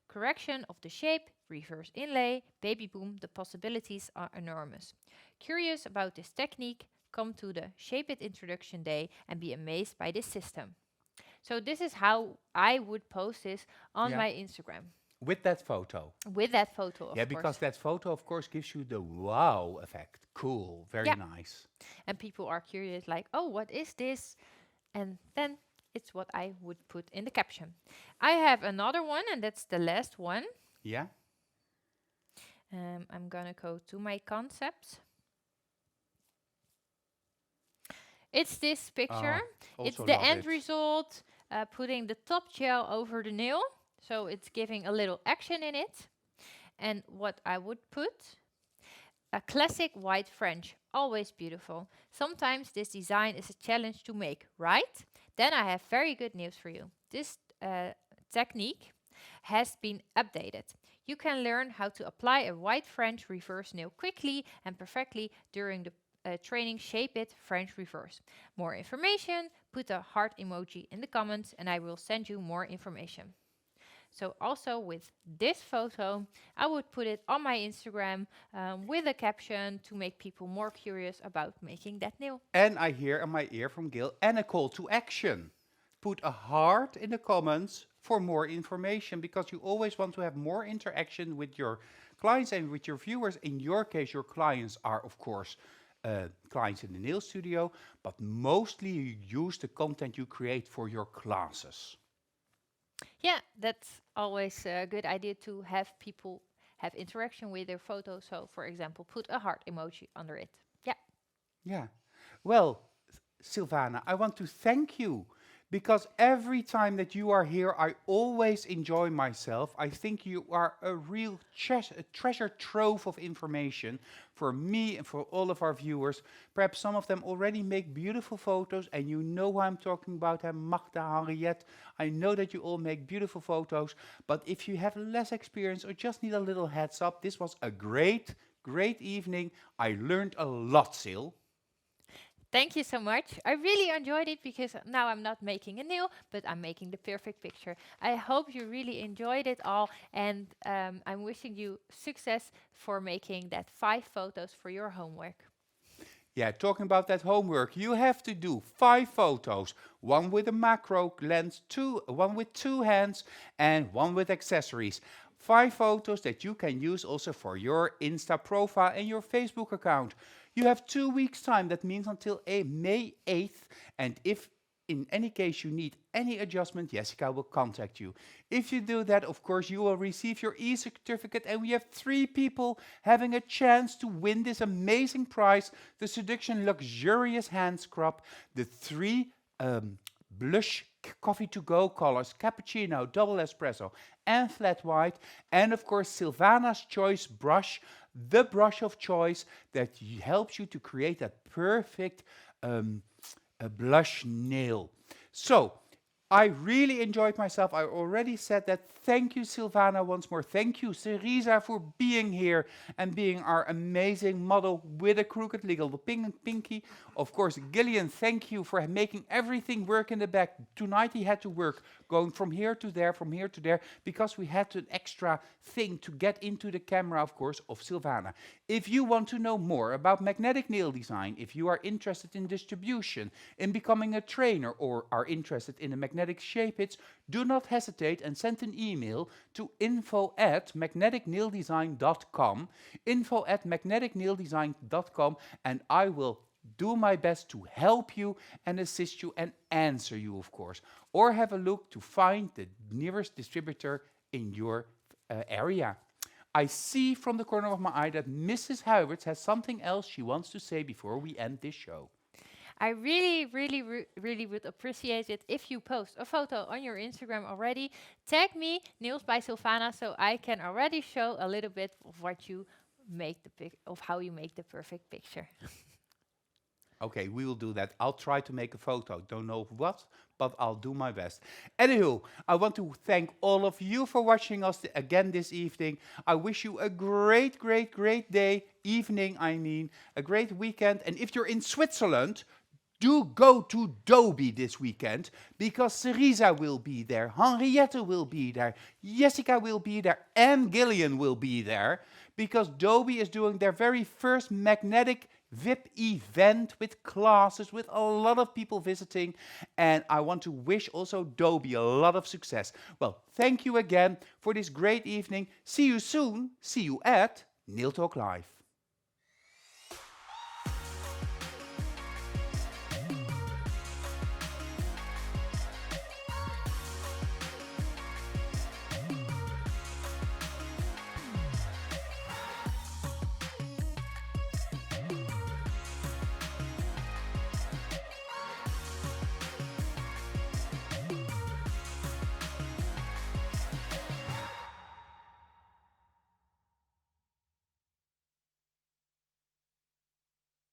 Correction of the shape, reverse inlay, baby boom, the possibilities are enormous. Curious about this technique? Come to the Shape It Introduction Day and be amazed by this system. So this is how I would post this on Yeah. my Instagram. With that photo. With that photo, of Yeah, course. because that photo, of course, gives you the wow effect. Cool, very Yeah. nice. And people are curious, like, oh, what is this? And then it's what I would put in the caption. I have another one, and that's the last one. Yeah? I'm gonna go to my concepts. It's this picture. It's Also the love end it. result, putting the top gel over the nail. So it's giving a little action in it. And what I would put, a classic white French, always beautiful. Sometimes this design is a challenge to make, right? Then I have very good news for you. This technique has been updated. You can learn how to apply a white French reverse nail quickly and perfectly during the training Shape It French Reverse. More information, put a heart emoji in the comments and I will send you more information. So also with this photo, I would put it on my Instagram with a caption to make people more curious about making that nail. And I hear in my ear from Gil, and a call to action. Put a heart in the comments for more information, because you always want to have more interaction with your clients and with your viewers. In your case, your clients are, of course, clients in the nail studio, but mostly you use the content you create for your classes. Yeah, that's always a good idea to have people have interaction with their photo. So, for example, put a heart emoji under it. Yeah. Yeah. Well, Sylvana, I want to thank you, because every time that you are here, I always enjoy myself. I think you are a real treasure trove of information for me and for all of our viewers. Perhaps some of them already make beautiful photos, and you know who I'm talking about, Magda, Henriette. I know that you all make beautiful photos, but if you have less experience or just need a little heads up, this was a great evening. I learned a lot, Sil. Thank you so much. I really enjoyed it because now I'm not making a nail, but I'm making the perfect picture. I hope you really enjoyed it all, and I'm wishing you success for making that 5 photos for your homework. Yeah, talking about that homework, you have to do 5 photos. 1 with a macro lens, 1 with 2 hands, and 1 with accessories. 5 photos that you can use also for your Insta profile and your Facebook account. You have 2 weeks time, that means until May 8th. And if in any case you need any adjustment, Jessica will contact you. If you do that, of course, you will receive your e-certificate, and we have 3 people having a chance to win this amazing prize, the Seduction Luxurious Hand Scrub, the 3 blush coffee to go colors, cappuccino, double espresso, and flat white. And of course, Sylvana's choice brush, the brush of choice that helps you to create that perfect blush nail. So, I really enjoyed myself. I already said that. Thank you, Sylvana, once more. Thank you, Cerisa, for being here and being our amazing model with a crooked little pinky. Of course, Gillian, thank you for making everything work in the back. Tonight he had to work, going from here to there, because we had an extra thing to get into the camera, of course, of Sylvana. If you want to know more about magnetic nail design, if you are interested in distribution, in becoming a trainer, or are interested in a magnetic shape hits, do not hesitate and send an email to info@magneticnaildesign.com, info@magneticnaildesign.com, and I will do my best to help you and assist you and answer you, of course. Or have a look to find the nearest distributor in your area. I see from the corner of my eye that Mrs. Huiberts has something else she wants to say before we end this show. I really would appreciate it if you post a photo on your Instagram already. Tag me, Nails by Sylvana, so I can already show a little bit of what you make of how you make the perfect picture. Okay, we will do that. I'll try to make a photo. Don't know what, but I'll do my best. Anywho, I want to thank all of you for watching us again this evening. I wish you a great day, evening, I mean, a great weekend. And if you're in Switzerland, do go to Dobie this weekend, because Cerisa will be there, Henriette will be there, Jessica will be there, and Gillian will be there, because Dobie is doing their very first magnetic VIP event with classes, with a lot of people visiting, and I want to wish also Dobie a lot of success. Well, thank you again for this great evening. See you soon. See you at Nail Talk Live.